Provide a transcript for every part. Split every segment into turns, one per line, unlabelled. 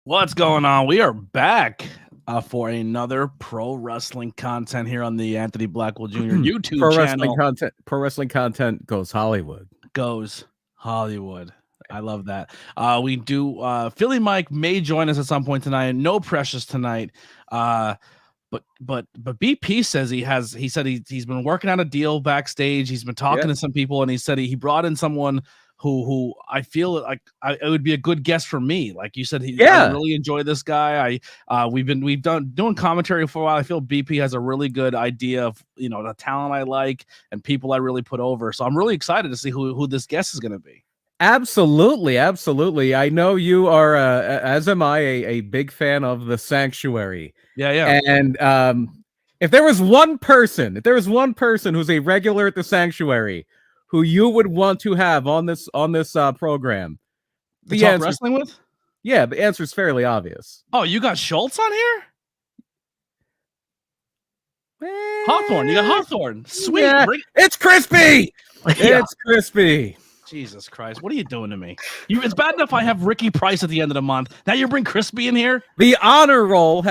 What's going on? We are back for another pro wrestling content here on the Anthony Blackwell Jr. YouTube channel.
Pro wrestling content goes Hollywood.
Goes Hollywood. I love that. We do. Philly Mike may join us at some point tonight. No precious tonight. But BP says he said he's been working on a deal backstage. He's been talking to some people, and he said he brought in someone who I feel like it would be a good guest for me. Like you said, I really enjoy this guy. We've done doing commentary for a while. I feel BP has a really good idea of the talent I like and people I really put over. So I'm really excited to see who this guest is going to be.
Absolutely. I know you are, as am I, a big fan of the Sanctuary.
Yeah.
And if there was one person who's a regular at the Sanctuary who you would want to have on this program,
the answer wrestling with?
Yeah, the answer is fairly obvious.
Oh, you got Schultz on here? Hawthorne, you got Hawthorne. Sweet.
Yeah, it's crispy. It's crispy.
Jesus Christ, what are you doing to me? It's bad enough I have Ricky Price at the end of the month. Now you bring Crispy in here?
The honor roll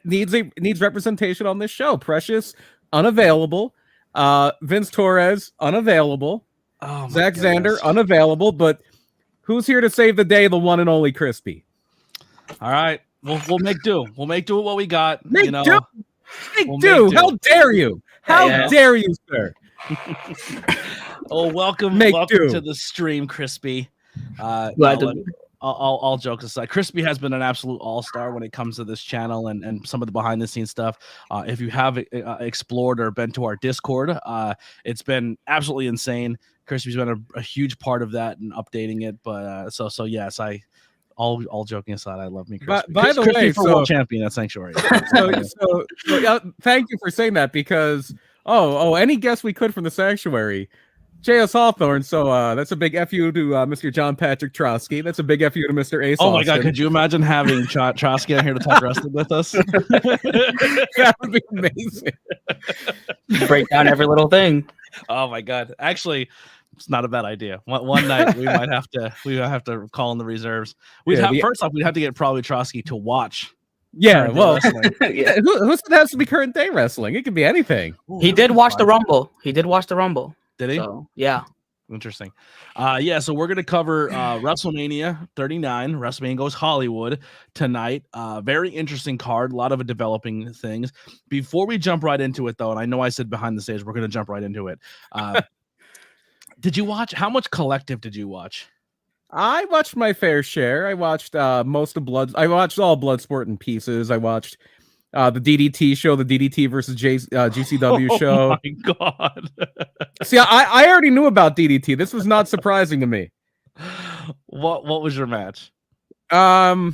needs representation on this show. Precious, unavailable. Vince Torres, unavailable.
Oh,
Zach Xander, unavailable. But who's here to save the day? The one and only Crispy.
All right, we'll make do. We'll make do with what we got.
Make do. How dare you? How dare you, sir?
Oh, welcome to the stream, Crispy. All jokes aside, Crispy has been an absolute all-star when it comes to this channel and some of the behind-the-scenes stuff. If you have explored or been to our Discord, it's been absolutely insane. Crispy's been a huge part of that and updating it. But so yes, all joking aside, I love me, Crispy.
By the way,
world champion at Sanctuary.
so thank you for saying that, because any guest we could from the Sanctuary. J.S. Hawthorne, so that's a big FU to Mr. John Patrick Trotsky. That's a big FU to Mr. Ace
Oh my
Austin.
God, could you imagine having Trotsky on here to talk wrestling with us?
That would be amazing.
Break down every little thing.
Oh my God. Actually, it's not a bad idea. One night we might have to call in the reserves. First off, we'd have to get probably Trotsky to watch.
Yeah, well, who has to be current day wrestling? It could be anything.
He did watch the Rumble.
Did he?
So, yeah.
Interesting. So we're going to cover WrestleMania 39. WrestleMania Goes Hollywood tonight. Very interesting card. A lot of developing things. Before we jump right into it, though, and I know I said behind the stage, we're going to jump right into it. Did you watch? How much Collective did you watch?
I watched my fair share. I watched most of Blood. I watched all Bloodsport in pieces. I watched the DDT show, the DDT versus GCW show.
Oh my God.
See, I already knew about DDT. This was not surprising to me.
What was your match?
Well,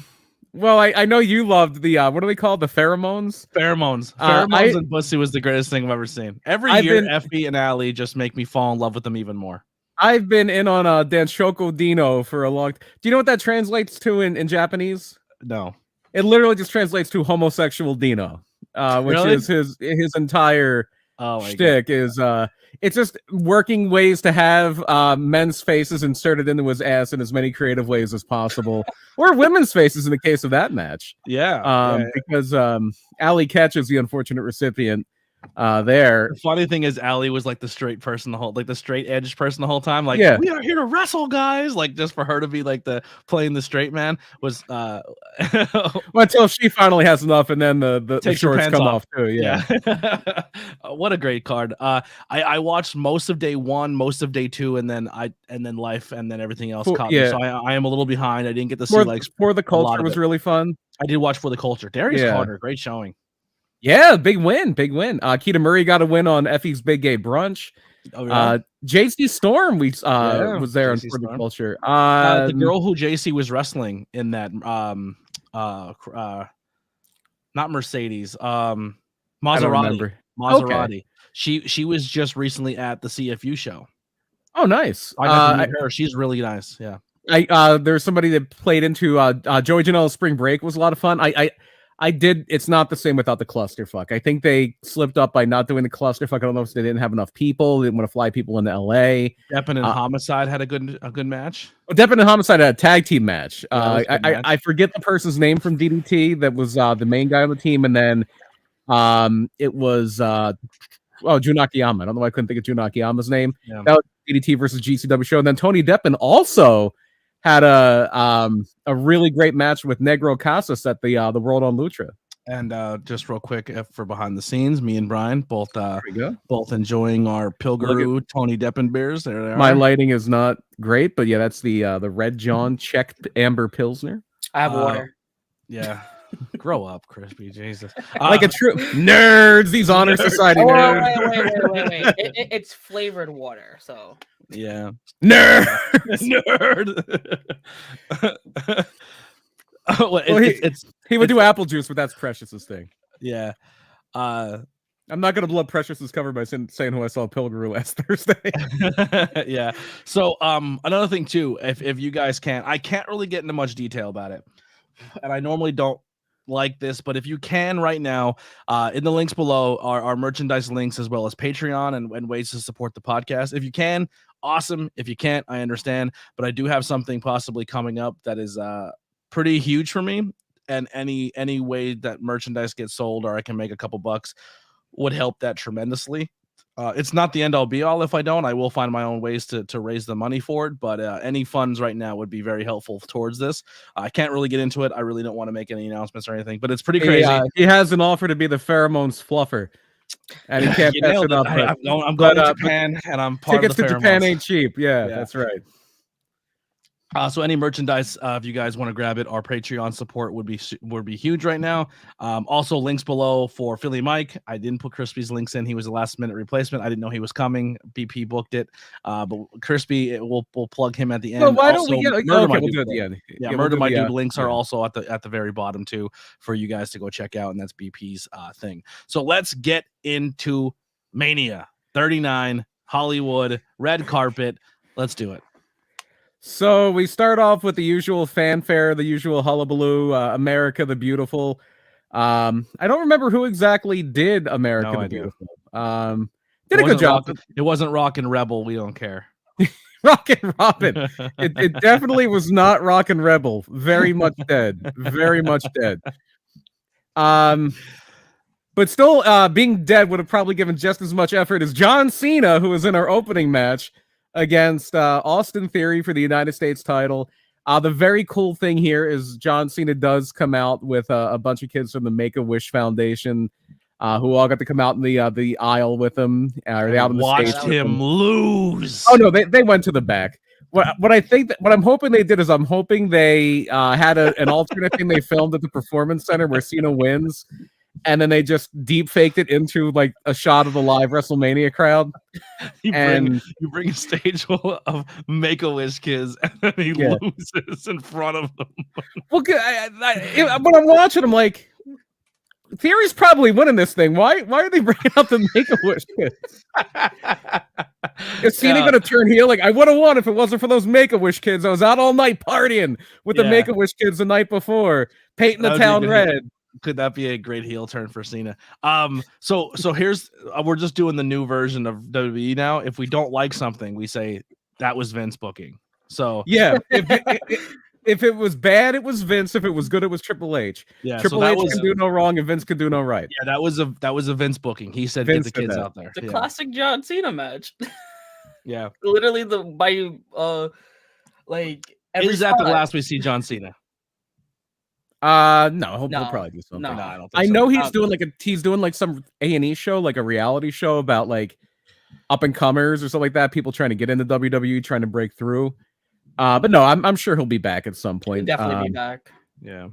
I know you loved the what do we call it? The pheromones?
Pheromones and Bussy was the greatest thing I've ever seen. Every year, Effie and Ali just make me fall in love with them even more.
I've been in on Danshoko Dino for a long time. Do you know what that translates to in Japanese?
No.
It literally just translates to homosexual Dino, which is his entire shtick. Is it's just working ways to have men's faces inserted into his ass in as many creative ways as possible, or women's faces in the case of that match. Because Ali catches the unfortunate recipient. There.
The funny thing is, Ali was like the straight person, the straight edge person the whole time. Like,
yeah,
we are here to wrestle, guys. Like, just for her to be like playing the straight man was
until she finally has enough, and then the shorts come off too. Yeah.
What a great card. I watched most of day one, most of day two, and then Life, and then everything else caught me. So I am a little behind. I didn't get to see
For the Culture was really fun.
I did watch For the Culture. Darius Carter, great showing.
Yeah, big win. Keita Murray got a win on Effie's Big Gay Brunch. JC Storm was there for the Culture.
The girl who JC was wrestling in that not Mercedes, Maserati.
Okay.
She was just recently at the CFU show.
Oh, nice.
I got to meet her. She's really nice. Yeah.
There's somebody that played into Joey Janela's Spring Break was a lot of fun. It's not the same without the clusterfuck. I think they slipped up by not doing the clusterfuck. I don't know if they didn't have enough people. They didn't want to fly people into LA.
Deppen and Homicide had a good match.
Deppen and Homicide had a tag team match. I forget the person's name from DDT that was the main guy on the team, and then it was Jun Akiyama. I don't know why I couldn't think of Jun Akiyama's name. Yeah. That was DDT versus GCW show. And then Tony Deppen also had a really great match with Negro Casas at the World on Lucha.
And just real quick, for behind the scenes, me and Brian both enjoying our Pilgrim Tony Deppen beers. There they are.
My lighting is not great, but yeah, that's the Red John Czech Amber Pilsner.
I have water.
Yeah. Grow up, Crispy. Jesus.
Like a true nerds, these honor society nerds.
Wait. It's flavored water, so
yeah.
Nerd. He would do apple juice, but that's Precious's thing.
Yeah.
I'm not gonna blow Precious's cover by saying who I saw Pilgrim last Thursday.
Yeah. So another thing too, if you guys can, I can't really get into much detail about it, and I normally don't like this, but if you can right now, in the links below are our merchandise links, as well as Patreon and ways to support the podcast. If you can, awesome. If you can't, I understand, but I do have something possibly coming up that is pretty huge for me, and any way that merchandise gets sold or I can make a couple bucks would help that tremendously. It's not the end all be all. If I don't, I will find my own ways to raise the money for it. But any funds right now would be very helpful towards this. I can't really get into it. I really don't want to make any announcements or anything, but it's pretty crazy.
He has an offer to be the pheromones fluffer, and he can't pass it up.
I'm going to Japan, and I'm part of the pheromones.
Tickets to Japan ain't cheap. Yeah, that's right.
So any merchandise, if you guys want to grab it, our Patreon support would be huge right now. Also, links below for Philly Mike. I didn't put Crispy's links in. He was a last-minute replacement. I didn't know he was coming. BP booked it. But Crispy, we'll plug him at the end.
Well, why don't we get we'll do it at the end.
Yeah, Murder My Dude links are also at the very bottom too for you guys to go check out, and that's BP's thing. So let's get into Mania 39, Hollywood, red carpet. Let's do it.
So we start off with the usual fanfare, the usual hullabaloo, America the Beautiful. I don't remember who exactly did America the Beautiful. Did a good job.
It wasn't Rockin' Rebel. We don't care.
Rockin' Robin. It definitely was not Rockin' Rebel. Very much dead. Very much dead. But still, being dead would have probably given just as much effort as John Cena, who was in our opening match against Austin Theory for the United States title. The very cool thing here is John Cena does come out with a bunch of kids from the Make-A-Wish Foundation who all got to come out in the aisle with him. Or out on the
watched
stage
him lose.
Oh, no, they went to the back. What I'm hoping they did is I'm hoping they had an alternate thing they filmed at the Performance Center where Cena wins, and then they just deep faked it into like a shot of the live WrestleMania crowd.
You bring a stage full of Make-A-Wish kids, and then he loses in front of them.
Well, when I'm watching, I'm like, Theory's probably winning this thing. Why are they bringing up the Make-A-Wish kids? Is Cena going to turn heel? Like, I would have won if it wasn't for those Make-A-Wish kids. I was out all night partying with the Make-A-Wish kids the night before, painting the town red.
Could that be a great heel turn for Cena? So here's we're just doing the new version of WWE now. If we don't like something, we say that was Vince booking. So
yeah, if it was bad, it was Vince. If it was good, it was Triple H.
Yeah,
Triple H can do no wrong, and Vince can do no right.
Yeah, that was a Vince booking. He said,
Vince
"Get the kids out there."
It's a classic John Cena match.
Yeah,
literally
is that the last we see John Cena?
No, he'll probably do something.
No, I don't think
I know he's doing like some A&E show, like a reality show about like up and comers or something like that. People trying to get into WWE, trying to break through. But no, I'm sure he'll be back at some point.
He'll definitely be back.
Yeah.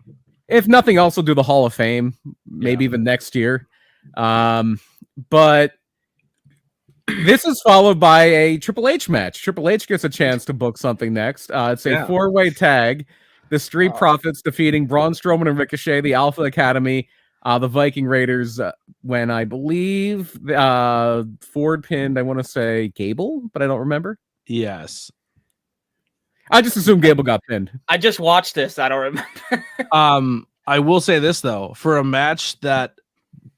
If nothing else, he'll do the Hall of Fame, maybe even next year. But this is followed by a Triple H match. Triple H gets a chance to book something next. It's a 4-way tag. The Street Profits defeating Braun Strowman and Ricochet, the Alpha Academy, the Viking Raiders, when I believe Ford pinned, I want to say Gable, but I don't remember.
Yes.
I just assume Gable got pinned.
I just watched this. I don't remember.
I will say this though, for a match that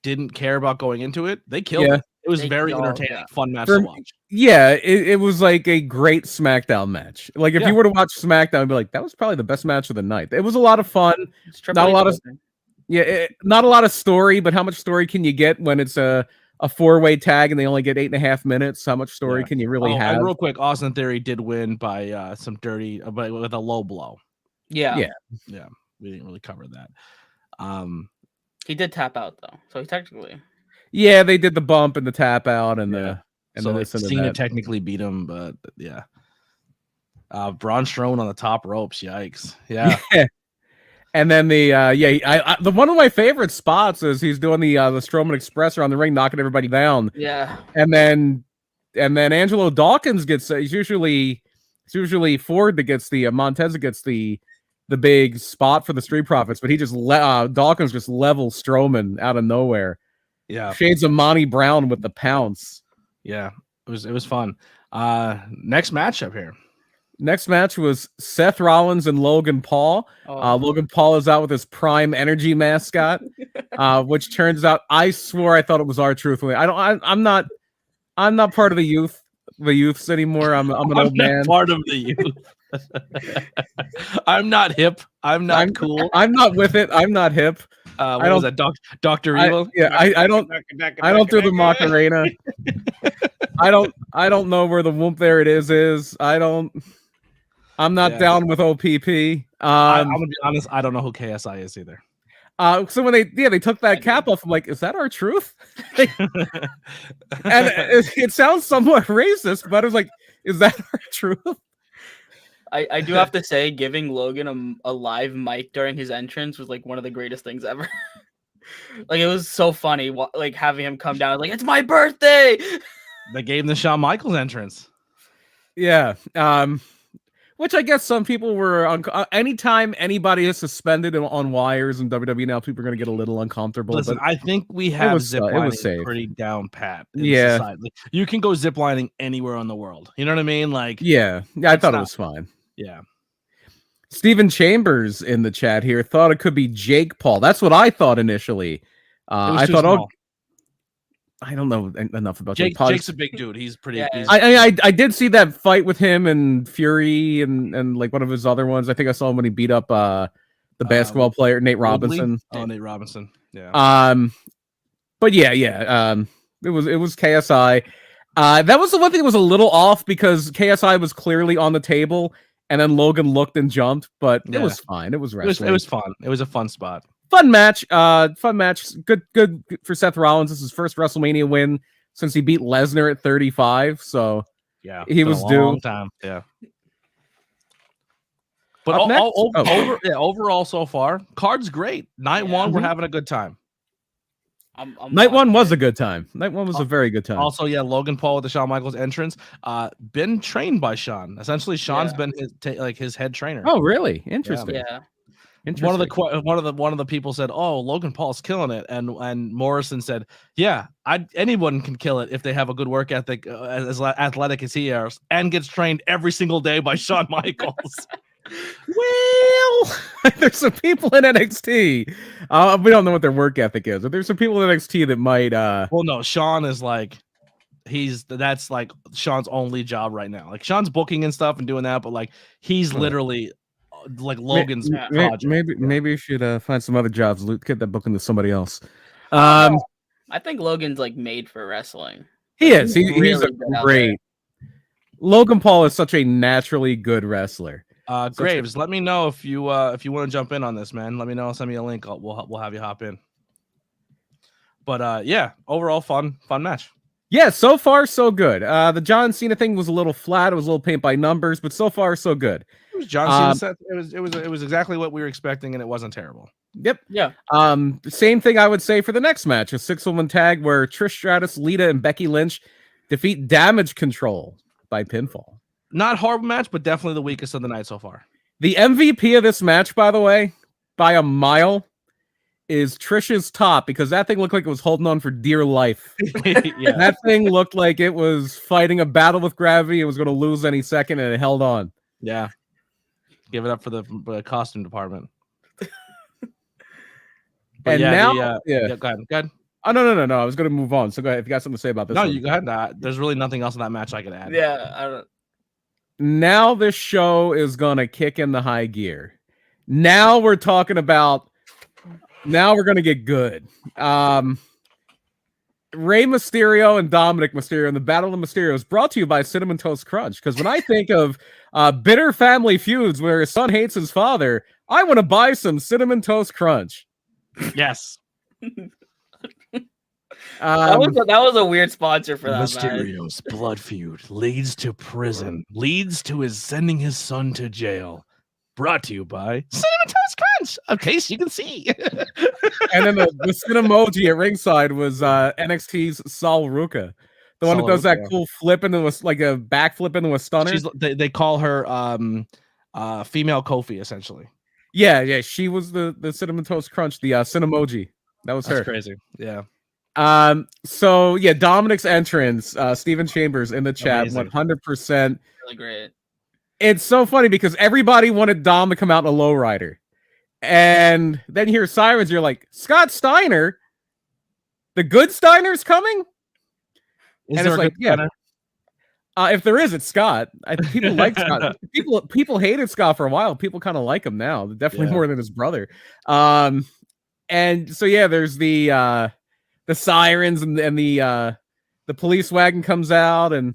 didn't care about going into it, they killed it. It was very entertaining, fun match to watch.
Yeah, it was like a great SmackDown match. Like if you were to watch SmackDown, I'd be like, that was probably the best match of the night. It was a lot of fun. Not a lot of not a lot of story, but how much story can you get when it's a 4-way tag and they only get 8.5 minutes? How much story can you really have?
And real quick, Austin Theory did win by some dirty, but with a low blow.
Yeah.
We didn't really cover that.
He did tap out though, so he technically.
Yeah, they did the bump and the tap out and
so Cena technically beat him, but yeah. Braun Strowman on the top ropes, yikes! Yeah.
And then the the one of my favorite spots is he's doing the Strowman Express around the ring, knocking everybody down.
Yeah.
And then Angelo Dawkins gets it's usually Ford that gets the Montez that gets the big spot for the Street Profits, but he just Dawkins just levels Strowman out of nowhere.
Yeah.
Shades of Monty Brown with the pounce.
Yeah. It was fun. Next matchup here.
Next match was Seth Rollins and Logan Paul. Logan Paul is out with his Prime Energy mascot, which turns out I swore I thought it was R-Truth. I'm not part of the youths anymore. I'm an old man.
Part of the youth. I'm not hip. I'm cool.
I'm not with it. I'm not hip.
What was that, Dr. Evil?
I don't do the Macarena. I don't know where the whoop there it is. I'm not down with OPP.
I'm gonna be honest, I don't know who KSI is either.
So when they took that cap off, I'm like, is that R-Truth? And it sounds somewhat racist, but I was like, is that R-Truth?
I do have to say, giving Logan a live mic during his entrance was like one of the greatest things ever. Like it was so funny, like having him come down like, it's my birthday.
They gave him the Shawn Michaels entrance.
Yeah. Which I guess some people were anytime anybody is suspended on wires in WWE now, people are going to get a little uncomfortable.
Listen,
but
I think we have ziplining pretty down pat.
Yeah.
Like, you can go ziplining anywhere in the world. You know what I mean? Like,
yeah, I thought it was fine.
Yeah.
Stephen Chambers in the chat here thought it could be Jake Paul. That's what I thought initially. I thought, I don't know enough about Jake Paul.
Jake's a big dude. He's pretty.
Yeah.
I did see that fight with him and Fury and like one of his other ones. I think I saw him when he beat up the basketball player Nate Robinson.
Oh, Nate Robinson. Yeah.
But yeah. It was KSI. That was the one thing that was a little off because KSI was clearly on the table and then Logan looked and jumped, but it was fine. It was wrestling.
It was fun. It was a fun spot.
Fun match. Good for Seth Rollins. This is his first WrestleMania win since he beat Lesnar at 35. So
yeah,
he was due.
Long time. Yeah. But overall so far, card's great. Night one, we're having a good time.
Night one was a good time. Night one was a very good time.
Also, Logan Paul with the Shawn Michaels entrance, been trained by Sean. Essentially, Sean's been his head trainer.
Oh, really? Interesting.
Yeah.
One
of the people said, "Oh, Logan Paul's killing it," and Morrison said, "Yeah, anyone can kill it if they have a good work ethic, as athletic as he is, and gets trained every single day by Shawn Michaels."
Well, there's some people in NXT. We don't know what their work ethic is, but there's some people in NXT that might.
Well, no, Sean is like, that's like Sean's only job right now. Like Sean's booking and stuff and doing that, but like he's literally like Logan's project.
Maybe you should find some other jobs. Get that booking to somebody else.
I think Logan's like made for wrestling.
He is. He's a great. Logan Paul is such a naturally good wrestler.
Graves, let me know if you want to jump in on this, man. Let me know. Send me a link. We'll have you hop in. But overall fun match.
Yeah, so far so good. The John Cena thing was a little flat. It was a little paint by numbers, but so far so good.
It was John Cena set. It was exactly what we were expecting, and it wasn't terrible.
Yep.
Yeah.
Same thing I would say for the next match, a 6-woman tag where Trish Stratus, Lita, and Becky Lynch defeat Damage Control by pinfall.
Not horrible match, but definitely the weakest of the night so far.
The MVP of this match, by the way, by a mile, is Trish's top because that thing looked like it was holding on for dear life.
Yeah.
That thing looked like it was fighting a battle with gravity. It was going to lose any second, and it held on.
Yeah. Give it up for the costume department. But
and
yeah,
now,
go ahead.
Oh no! I was going to move on. So go ahead. If you got something to say about this,
no, you go ahead. There's really nothing else in that match I could add.
Yeah, I don't.
Now this show is going to kick in the high gear. Now we're talking about. Now we're going to get good. Rey Mysterio and Dominic Mysterio and the Battle of the Mysterios brought to you by Cinnamon Toast Crunch. Because when I think of bitter family feuds where his son hates his father, I want to buy some Cinnamon Toast Crunch.
Yes.
That was a weird sponsor for that.
Mysterio's blood feud leads to prison, leads to his sending his son to jail. Brought to you by Cinnamon Toast Crunch, in case you can see.
And then the Cinemoji at ringside was NXT's Sol Ruka, the one that does that cool flip into like a back flip into a stunner.
They call her female Kofi, essentially.
Yeah, she was the Cinnamon Toast Crunch, the Cinemoji. That was her.
That's crazy. Yeah.
So yeah, Dominic's entrance, Steven Chambers in the chat, 100%.
Really great.
It's so funny because everybody wanted Dom to come out in a lowrider. And then you hear sirens, you're like, Scott Steiner? The good Steiner's coming?
Is there like, yeah.
If there is, it's Scott. People like Scott. People hated Scott for a while. People kind of like him now. Definitely more than his brother. And so yeah, there's the sirens and the police wagon comes out and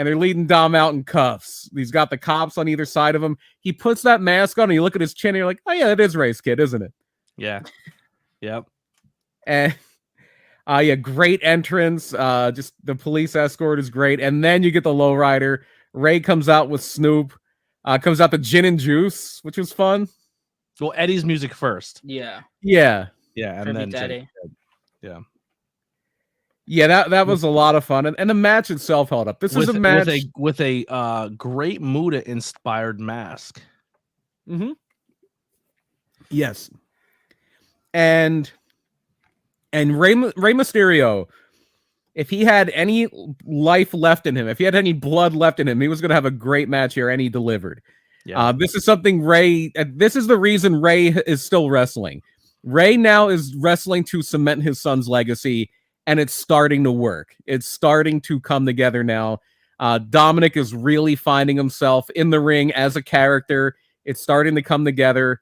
they're leading Dom out in cuffs. He's got the cops on either side of him. He puts that mask on and you look at his chin and you're like, oh yeah, that is Ray's kid, isn't it?
Yeah. Yep.
And yeah, great entrance. Just the police escort is great. And then you get the lowrider. Ray comes out with Snoop. Comes out the gin and juice, which was fun.
Well, Eddie's music first.
Yeah.
Yeah.
Yeah. And then
Eddie.
Yeah.
Yeah, that was a lot of fun, and the match itself held up. This was a match
with a great Muda-inspired mask.
Mm-hmm. Yes, and Rey Mysterio, if he had any life left in him, if he had any blood left in him, he was going to have a great match here, and he delivered. Yeah. This is something Ray. This is the reason Ray is still wrestling. Ray now is wrestling to cement his son's legacy. And it's starting to work. It's starting to come together now. Dominic is really finding himself in the ring as a character. It's starting to come together.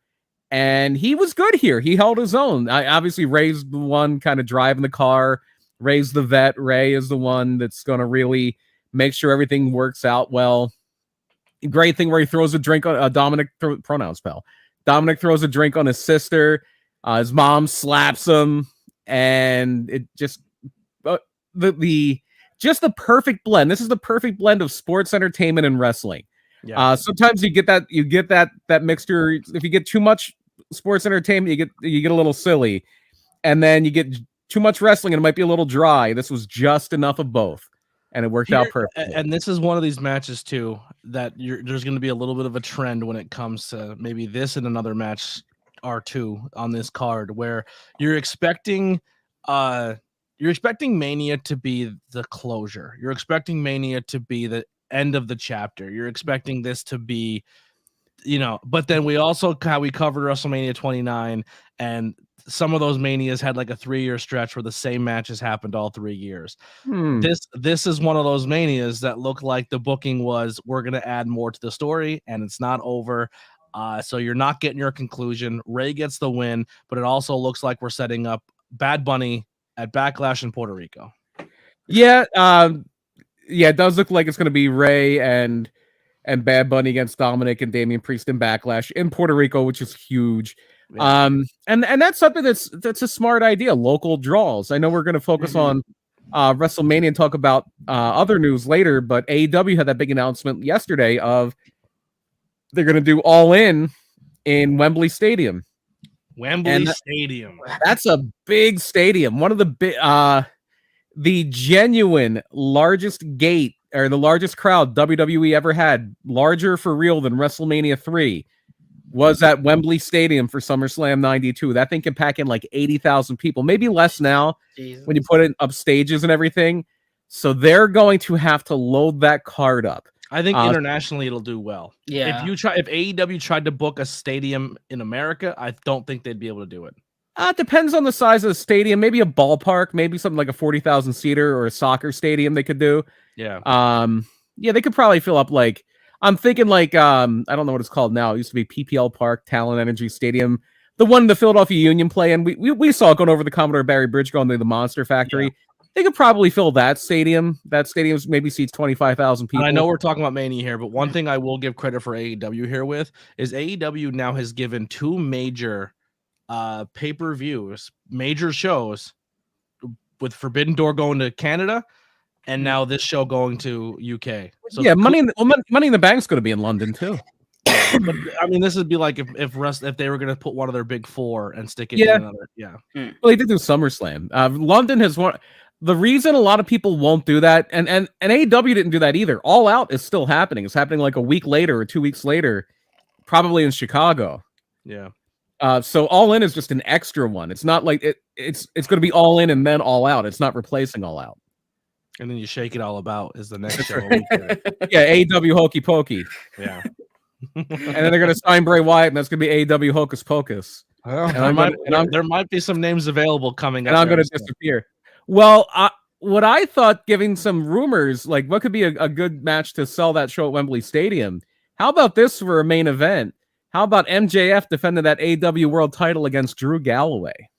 And he was good here. He held his own. Obviously, Ray's the one kind of driving the car. Ray's the vet. Ray is the one that's going to really make sure everything works out well. Great thing where he throws a drink on Dominic, pronouns, pal. Dominic throws a drink on his sister. His mom slaps him. And it just... just the perfect blend. This is the perfect blend of sports entertainment and wrestling. Yeah. Sometimes you get that mixture. If you get too much sports entertainment, you get a little silly, and then you get too much wrestling, and it might be a little dry. This was just enough of both, and it worked out perfectly.
And this is one of these matches too that there's going to be a little bit of a trend when it comes to maybe this and another match R2 on this card where you're expecting Mania to be the closure. You're expecting Mania to be the end of the chapter. You're expecting this to be, but then we also we covered WrestleMania 29, and some of those Manias had like a 3-year stretch where the same matches happened all 3 years. This is one of those Manias that look like the booking was, we're going to add more to the story, and it's not over. So you're not getting your conclusion. Ray gets the win, but it also looks like we're setting up Bad Bunny at Backlash in Puerto Rico.
Yeah, it does look like it's going to be Ray and Bad Bunny against Dominic and Damian Priest in Backlash in Puerto Rico, which is huge. Yeah. And that's something that's a smart idea. Local draws. I know we're going to focus on WrestleMania and talk about other news later, but AEW had that big announcement yesterday of they're going to do All In Wembley Stadium.
Stadium.
That's a big stadium. One of the genuine largest gate or the largest crowd WWE ever had, larger for real than WrestleMania 3, was at Wembley Stadium for SummerSlam 92. That thing can pack in like 80,000 people, maybe less now. Jesus. When you put it up stages and everything. So they're going to have to load that card up.
I think internationally it'll do well.
Yeah.
If AEW tried to book a stadium in America, I don't think they'd be able to do it.
Depends on the size of the stadium. Maybe a ballpark, maybe something like a 40,000 seater or a soccer stadium they could do.
Yeah.
Yeah, they could probably fill up like, I'm thinking like, I don't know what it's called now. It used to be PPL Park, Talent Energy Stadium. The one the Philadelphia Union play, and we saw it going over the Commodore Barry Bridge going to the Monster Factory. Yeah. They could probably fill that stadium. That stadium maybe seats 25,000 people.
And I know we're talking about Mania here, but one thing I will give credit for AEW here with is AEW now has given 2 major pay-per-views, major shows, with Forbidden Door going to Canada, and now this show going to UK. So
yeah, Money in the Bank's going to be in London too.
But I mean, this would be like if they were going to put one of their big 4 and stick it in another. Yeah.
Well, they did do SummerSlam. London has one. The reason a lot of people won't do that, and AEW didn't do that either. All Out is still happening. It's happening like a week later or 2 weeks later, probably in Chicago.
Yeah.
So All In is just an extra one. It's not like it's going to be All In and then All Out. It's not replacing All Out.
And then you shake it all about is the next show.
Yeah, AEW Hokey Pokey.
Yeah.
And then they're going to sign Bray Wyatt, and that's going to be AEW Hocus Pocus.
Well, there might be some names available coming up.
And I'm going to disappear. Well, what I thought, giving some rumors, like what could be a good match to sell that show at Wembley Stadium. How about this for a main event? How about MJF defending that AEW World title against Drew Galloway?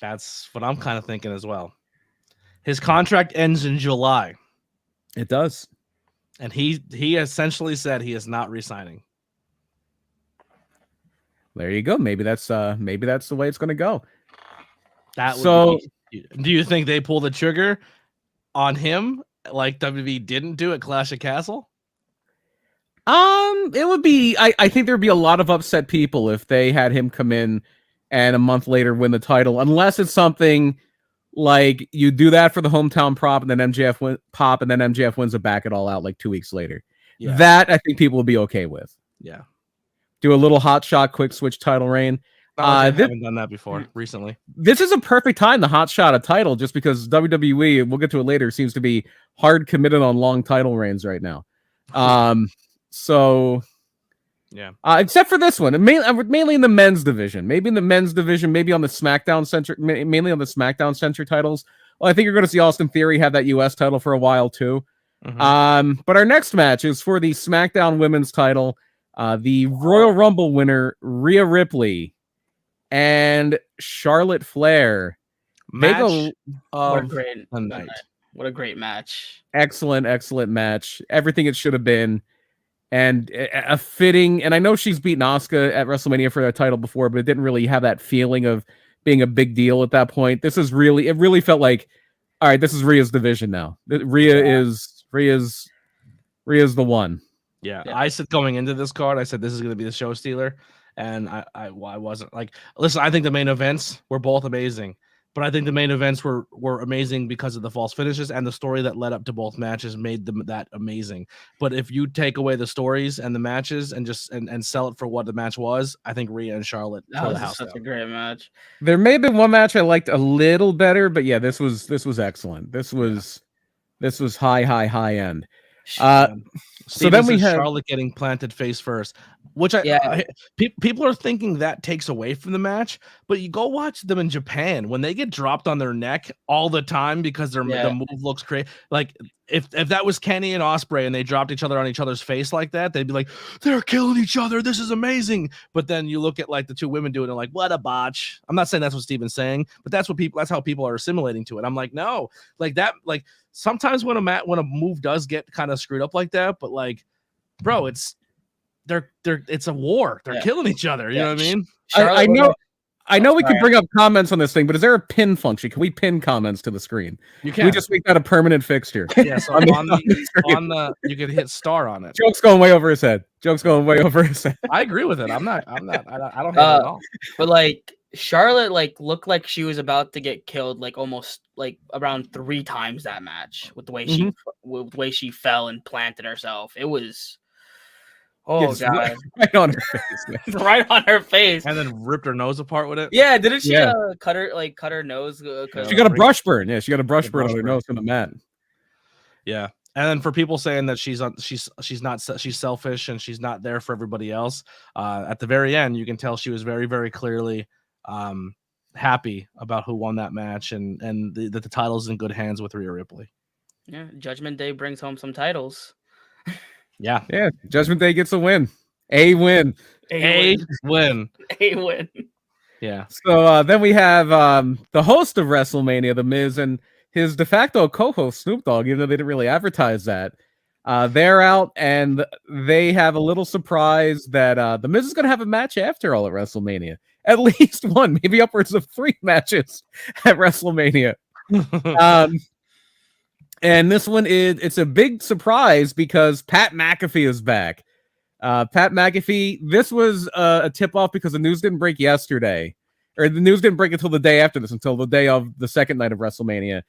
That's what I'm kind of thinking as well. His contract ends in July.
It does.
And he essentially said he is not re-signing.
There you go. Maybe that's the way it's going to go.
Do you think they pull the trigger on him like WWE didn't do at Clash of Castle?
It would be. I think there'd be a lot of upset people if they had him come in and a month later win the title, unless it's something like you do that for the hometown prop and then MJF wins it back at All Out like 2 weeks later. Yeah. That I think people will be okay with.
Yeah.
Do a little hot shot, quick switch title reign.
I haven't done that before recently.
This is a perfect time to hot shot a title just because WWE, we'll get to it later, seems to be hard committed on long title reigns right now. So
yeah.
Except for this one, mainly in the men's division. Maybe in the men's division, maybe on the SmackDown Center, mainly on the SmackDown Center titles. Well, I think you're going to see Austin Theory have that US title for a while too. Mm-hmm. But our next match is for the SmackDown Women's title. The Royal Rumble winner, Rhea Ripley, and Charlotte Flair.
Match
what a great match.
Excellent match. Everything it should have been. And a fitting, and I know she's beaten Asuka at WrestleMania for that title before, but it didn't really have that feeling of being a big deal at that point. It really felt like, all right, this is Rhea's division now. Rhea's the one.
Yeah. I said going into this card, I said this is going to be the show stealer. And I wasn't like, listen, I think the main events were both amazing, but I think the main events were amazing because of the false finishes and the story that led up to both matches made them that amazing. But if you take away the stories and the matches and just and sell it for what the match was, I think Rhea and Charlotte
tore the house down. Such a great match.
There may have been one match I liked a little better, but yeah, this was excellent. This was high end.
So then we have Charlotte getting planted face first, which people are thinking that takes away from the match, but you go watch them in Japan when they get dropped on their neck all the time because the move looks crazy. Like if that was Kenny and Ospreay and they dropped each other on each other's face like that, they'd be like, they're killing each other. This is amazing. But then you look at like the two women doing it, like, what a botch. I'm not saying that's what Steven's saying, but that's how people are assimilating to it. I'm like, no, like that, like sometimes when a move does get kind of screwed up like that, but like, bro, it's a war. They're killing each other. You know what I mean?
I know we can bring up comments on this thing, but is there a pin function? Can we pin comments to the screen?
You can.
We just make that a permanent fixture.
Yeah, so on the you could hit star on it.
Joke's going way over his head.
I agree with it. I don't have it at all.
But like Charlotte looked like she was about to get killed almost around 3 times that match with the way she fell and planted herself. It was God.
Right on her face.
Right on her face.
And then ripped her nose apart with it.
Yeah, didn't she cut her nose?
She got a brush burn. Yeah, she got a brush burn on her nose from the mat.
Yeah. And then for people saying that she's selfish and she's not there for everybody else, at the very end you can tell she was very, very clearly happy about who won that match and that the title's in good hands with Rhea Ripley.
Yeah, Judgment Day brings home some titles.
Yeah.
Judgment Day gets a win. A win.
A win.
A win.
Yeah.
So then we have the host of WrestleMania, The Miz, and his de facto co-host Snoop Dogg, even though they didn't really advertise that. They're out, and they have a little surprise that The Miz is going to have a match after all at WrestleMania. At least one, maybe upwards of 3 matches at WrestleMania. And this one it's a big surprise because Pat McAfee is back. Pat McAfee, this was a tip-off because the news didn't break yesterday. Or the news didn't break until the day after this, until the day of the second night of WrestleMania.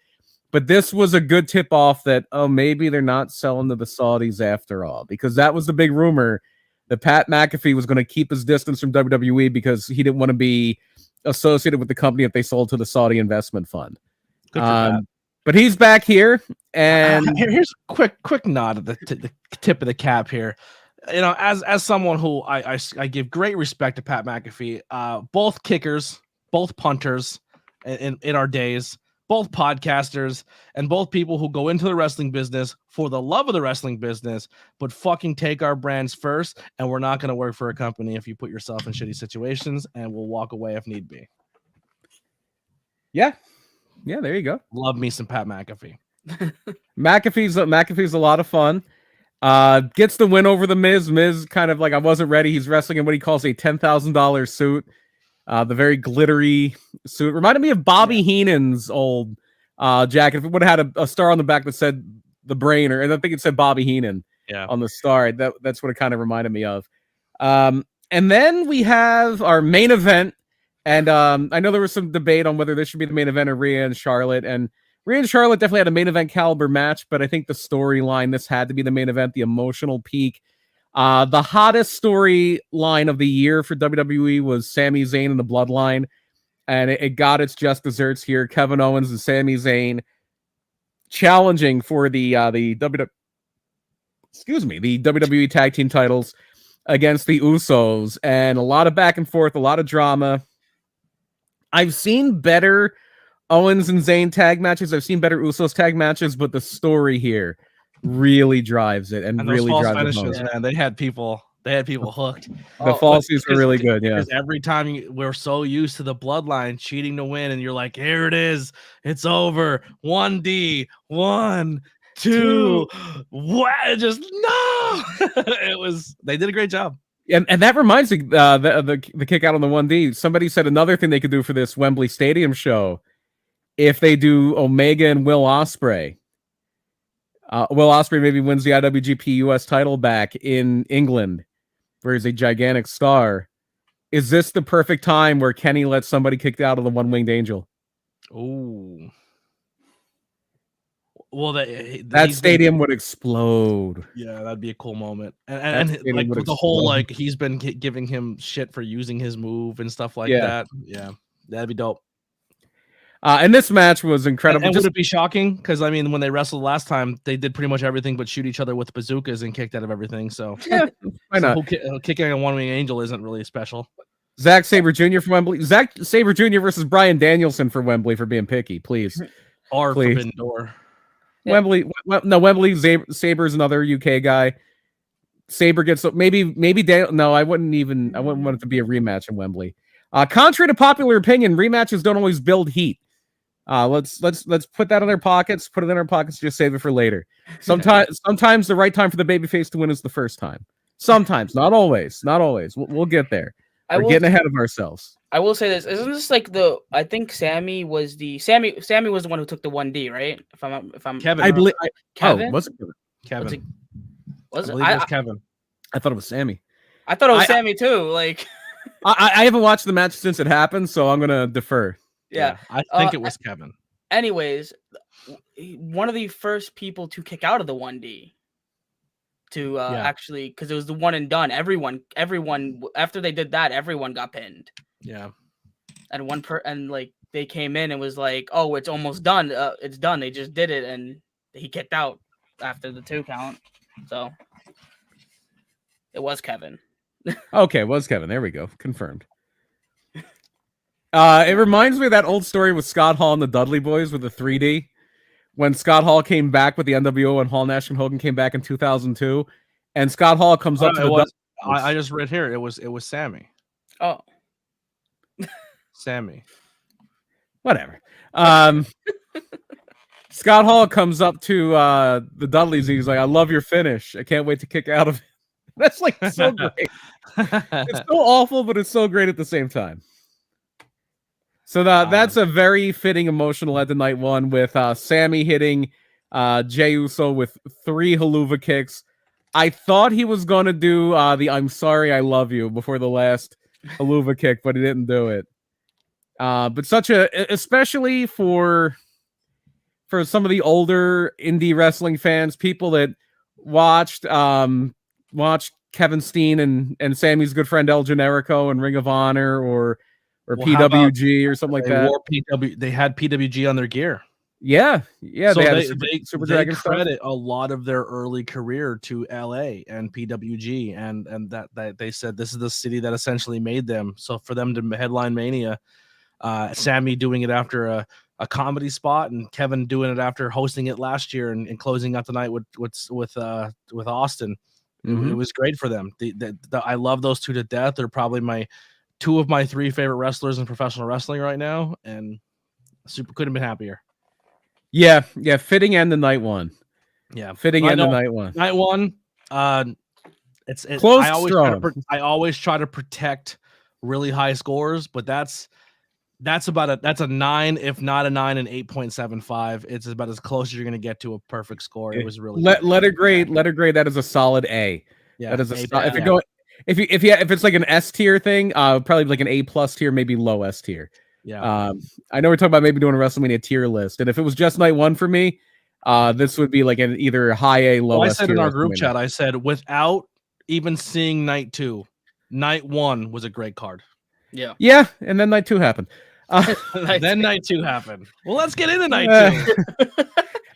But this was a good tip-off that, maybe they're not selling to the Saudis after all. Because that was the big rumor that Pat McAfee was going to keep his distance from WWE because he didn't want to be associated with the company if they sold to the Saudi investment fund.
Good for Pat.
But he's back here, and
here's a quick nod at the tip of the cap here. You know, as someone who I give great respect to Pat McAfee, both kickers, both punters in our days, both podcasters, and both people who go into the wrestling business for the love of the wrestling business, but fucking take our brands first, and we're not going to work for a company if you put yourself in shitty situations, and we'll walk away if need be.
Yeah, there you go.
Love me some Pat McAfee.
McAfee's a lot of fun. Gets the win over the Miz. Miz kind of like, I wasn't ready. He's wrestling in what he calls a $10,000 suit. The very glittery suit reminded me of Bobby Heenan's old jacket. If it would have had a star on the back that said the brain, and I think it said Bobby Heenan on the star. That's what it kind of reminded me of. And then we have our main event. And I know there was some debate on whether this should be the main event or Rhea and Charlotte. And Rhea and Charlotte definitely had a main event caliber match, but I think the storyline, this had to be the main event, the emotional peak. The hottest storyline of the year for WWE was Sami Zayn and the Bloodline, and it got its just desserts here. Kevin Owens and Sami Zayn challenging for the WWE Tag Team titles against the Usos, and a lot of back and forth, a lot of drama. I've seen better Owens and Zayn tag matches. I've seen better Usos tag matches, but the story here really drives it and really drives
finishes, it. Man, they had people hooked.
The falsies were really good, yeah.
Because every time we're so used to the Bloodline cheating to win, and you're like, here it is, it's over. 1D, 1, 2, what? Just no. They did a great job.
And that reminds me, the kick out on the 1D. Somebody said another thing they could do for this Wembley Stadium show, if they do Omega and Will Ospreay. Will Ospreay maybe wins the IWGP US title back in England, where he's a gigantic star. Is this the perfect time where Kenny lets somebody kick out of the One-Winged Angel?
Oh. Well,
that stadium would explode.
Yeah, that'd be a cool moment. And like the whole, like, he's been giving him shit for using his move and stuff like that. Yeah, that'd be dope.
And this match was incredible.
And would it be shocking? Because I mean, when they wrestled last time, they did pretty much everything but shoot each other with bazookas and kicked out of everything. So
yeah, why not?
Kicking a One-Winged Angel isn't really special.
Zack Sabre Jr. for Wembley. Zack Sabre Jr. versus Bryan Danielson for Wembley for being picky, please.
Or Forbidden Door.
Yeah. Wembley. Saber's another UK guy. Sabre gets maybe Daniel. No, I wouldn't want it to be a rematch in Wembley. Contrary to popular opinion, rematches don't always build heat. Let's put that in our pockets. Put it in our pockets. Just save it for later. Sometimes the right time for the babyface to win is the first time. Sometimes, not always. We'll get there. We're getting ahead of ourselves.
I will say this: isn't this like I think Sammy was the one who took the 1D, right? If I'm
Kevin,
I believe
Kevin.
Was it
Kevin?
Was it?
I believe it was Kevin.
I thought it was Sammy.
I thought it was Sammy too. Like,
I haven't watched the match since it happened, so I'm gonna defer.
Yeah,
I think it was Kevin.
Anyways, one of the first people to kick out of the 1D. Actually, because it was the one and done. Everyone after they did that, everyone got pinned.
Yeah,
and like they came in and was like, "Oh, it's almost done. It's done. They just did it," and he kicked out after the 2 count. So it was Kevin.
Okay, it was Kevin. There we go. Confirmed. It reminds me of that old story with Scott Hall and the Dudley Boys with the 3D. When Scott Hall came back with the NWO and Hall, Nash, and Hogan came back in 2002, and Scott Hall comes up to the Dudley Boys.
I just read here. It was Sammy.
Oh,
Sammy.
Whatever. Scott Hall comes up to the Dudleys. He's like, "I love your finish. I can't wait to kick out of it." That's like so great. It's so awful, but it's so great at the same time. So that's a very fitting emotional end to night one with Sammy hitting Jey Uso with 3 haluva kicks. I thought he was going to do the "I'm sorry, I love you" before the last haluva kick, but he didn't do it. But especially for some of the older indie wrestling fans, people that watched Kevin Steen and Sammy's good friend El Generico and Ring of Honor or PWG or something like that.
They had PWG on their gear.
Yeah. So
they Super Dragon credit a lot of their early career to LA and PWG, and that they said this is the city that essentially made them. So for them to headline Mania, Sammy doing it after a comedy spot, and Kevin doing it after hosting it last year and closing out the night with Austin. Mm-hmm. It was great for them. I love those two to death. They're probably 2 of my 3 favorite wrestlers in professional wrestling right now, and couldn't have been happier.
Yeah, fitting end to night one.
Yeah,
fitting end to night one.
Night one. It's
close.
I always try to protect really high scores, but that's a 9, if not a 9, and 8.75. It's about as close as you're going to get to a perfect score. It was really
letter grade. That is a solid A. Yeah, that is if it's like an S tier thing, probably like an A+ tier, maybe low S tier.
Yeah.
I know we're talking about maybe doing a WrestleMania tier list, and if it was just night one for me, this would be like an either high A, low S tier.
I said in our group chat, I said without even seeing night 2, night 1 was a great card.
Yeah, and then night 2 happened.
Then night 2 happened. Well, let's get into night 2.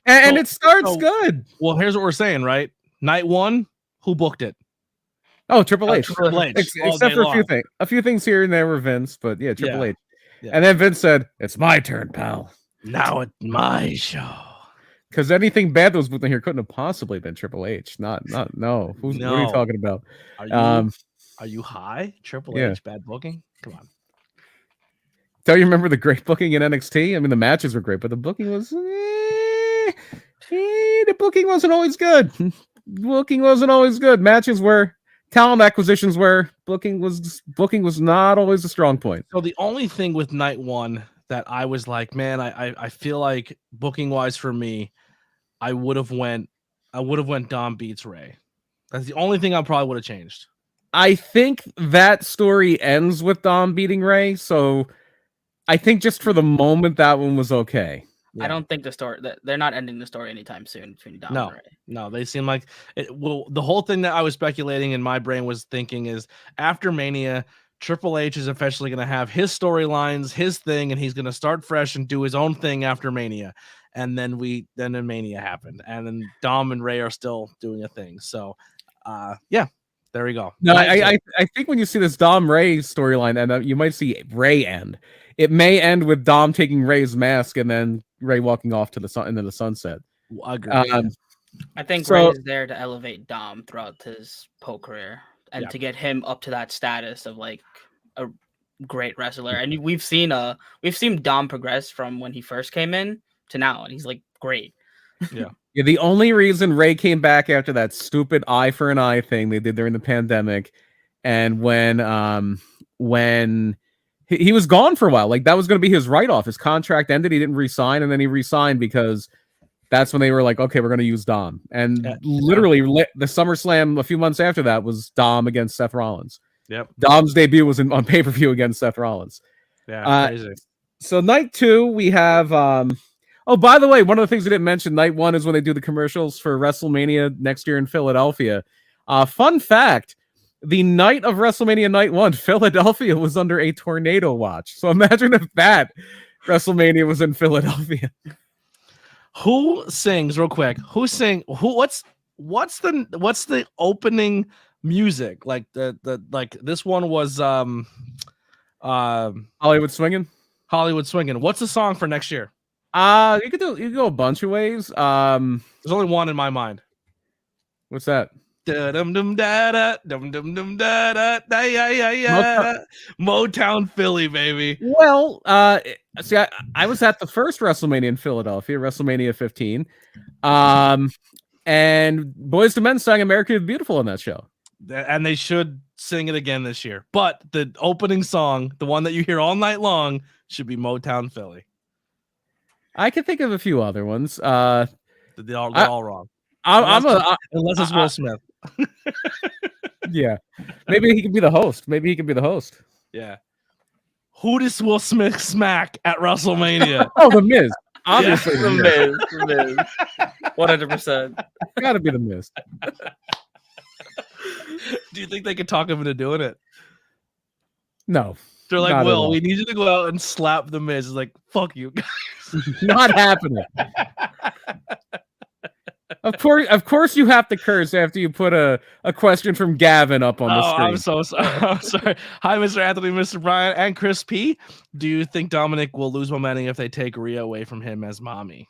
and it starts good.
Well, here's what we're saying, right? Night 1, who booked it?
Oh, Triple H.
Triple H.
Except for a few things here and there were Vince, but yeah, Triple H. Yeah. And then Vince said, "It's my turn, pal.
Now it's my show."
Because anything bad that was booked in here couldn't have possibly been Triple H. No. What are you talking about?
Are you high? Triple H bad booking? Come on.
Don't you remember the great booking in NXT? I mean, the matches were great, but the booking was the booking wasn't always good. Matches were, talent acquisitions were, booking was not always a strong point.
So the only thing with night 1 that I was like, man, I feel like booking wise for me, I would have went Dom beats Ray. That's the only thing I probably would have changed.
I think that story ends with Dom beating Ray, so I think just for the moment that one was okay.
Yeah. I don't think they're not ending the story anytime soon between Dom and Ray.
No, they seem like it. Well, the whole thing that I was speculating in my brain was thinking is after Mania, Triple H is eventually going to have his storylines, his thing, and he's going to start fresh and do his own thing after Mania. And then Mania happened, and then Dom and Ray are still doing a thing. So, there we go.
No, I think when you see this Dom Ray storyline, and you might see Ray end. It may end with Dom taking Ray's mask and then Ray walking off into the sunset.
I agree.
I think Ray is there to elevate Dom throughout his whole career and to get him up to that status of like a great wrestler. And we've seen Dom progress from when he first came in to now, and he's like great.
Yeah.
Yeah, the only reason Ray came back after that stupid eye for an eye thing they did during the pandemic, and when he was gone for a while, like that was going to be his write-off. His contract ended, he didn't re-sign, and then he re-signed because that's when they were like, okay, we're going to use Dom. And literally the SummerSlam a few months after that was Dom against Seth Rollins.
Yep.
Dom's debut was on pay-per-view against Seth Rollins.
Yeah, crazy.
So night 2, we have oh, by the way, one of the things we didn't mention, night 1 is when they do the commercials for WrestleMania next year in Philadelphia. Fun fact, the night of WrestleMania night 1, Philadelphia was under a tornado watch. So imagine if that WrestleMania was in Philadelphia.
Who sings real quick? What's the opening music? Like the this one was
Hollywood Swinging.
Hollywood Swinging. What's the song for next year?
You could go a bunch of ways.
There's only one in my mind.
What's that?
Motown Philly, baby.
Well, see, I was at the first WrestleMania in Philadelphia, WrestleMania 15. And Boys to Men sang America is Beautiful on that show.
And they should sing it again this year. But the opening song, the one that you hear all night long, should be Motown Philly.
I can think of a few other ones.
They're all wrong. Unless it's Will Smith.
Yeah. Maybe he could be the host.
Yeah. Who does Will Smith smack at WrestleMania?
Oh, The Miz. Obviously,
The Miz. 100%.
Gotta be The Miz.
Do you think they could talk him into doing it?
No.
They're like, Will, we need you to go out and slap The Miz. It's like, fuck you guys.
Not happening. Of course you have to curse after you put a question from Gavin up on the screen.
I'm so sorry. I'm sorry. Hi, Mr. Anthony, Mr. Brian, and Chris P. Do you think Dominic will lose momentum if they take Rhea away from him as mommy?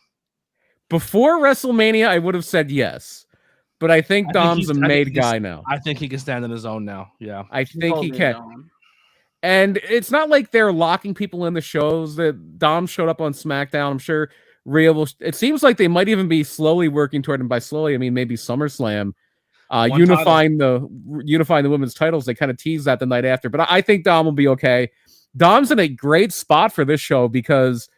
Before WrestleMania, I would have said yes. But I think Dom's a made guy now.
I think he can stand on his own now. Yeah.
I think he can. And it's not like they're locking people in the shows. That Dom showed up on SmackDown. I'm sure Rhea will. It seems like they might even be slowly working toward, and by slowly I mean maybe SummerSlam, unifying the women's titles. They kind of teased that the night after, but I think Dom will be okay. Dom's in a great spot for this show because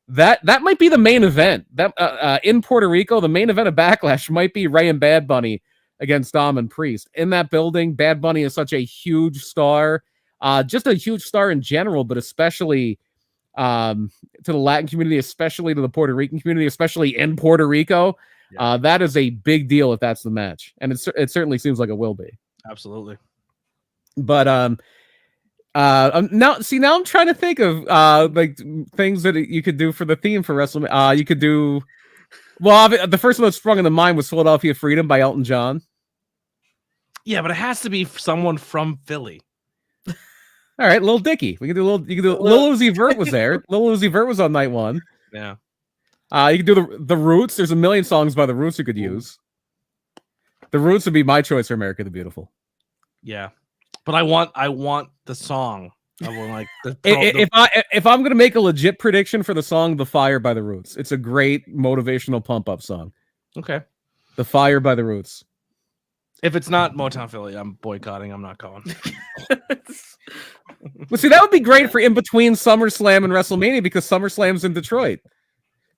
that might be the main event. That in Puerto Rico, the main event of Backlash might be Rey and Bad Bunny against Dom and Priest in that building. Bad Bunny is such a huge star, just a huge star in general, but especially to the Latin community, especially to the Puerto Rican community, especially in Puerto Rico. Yeah. That is a big deal if that's the match, and it certainly seems like it will be.
Absolutely.
But now I'm trying to think of like things that you could do for the theme for WrestleMania. You could do, well, the first one that sprung into mind was Philadelphia Freedom by Elton John.
Yeah, but it has to be someone from Philly.
All right, Lil Dicky. You can do Lil Uzi Vert was there. Lil Uzi Vert was on night one.
Yeah.
You can do the Roots. There's a million songs by the Roots you could use. The Roots would be my choice for America the Beautiful.
Yeah, but I want the song. I want like
if I'm gonna make a legit prediction for the song, "The Fire" by the Roots. It's a great motivational pump up song.
Okay.
"The Fire" by the Roots.
If it's not Motown Philly, I'm boycotting. I'm not going.
Well, see, that would be great for in between SummerSlam and WrestleMania because SummerSlam's in Detroit.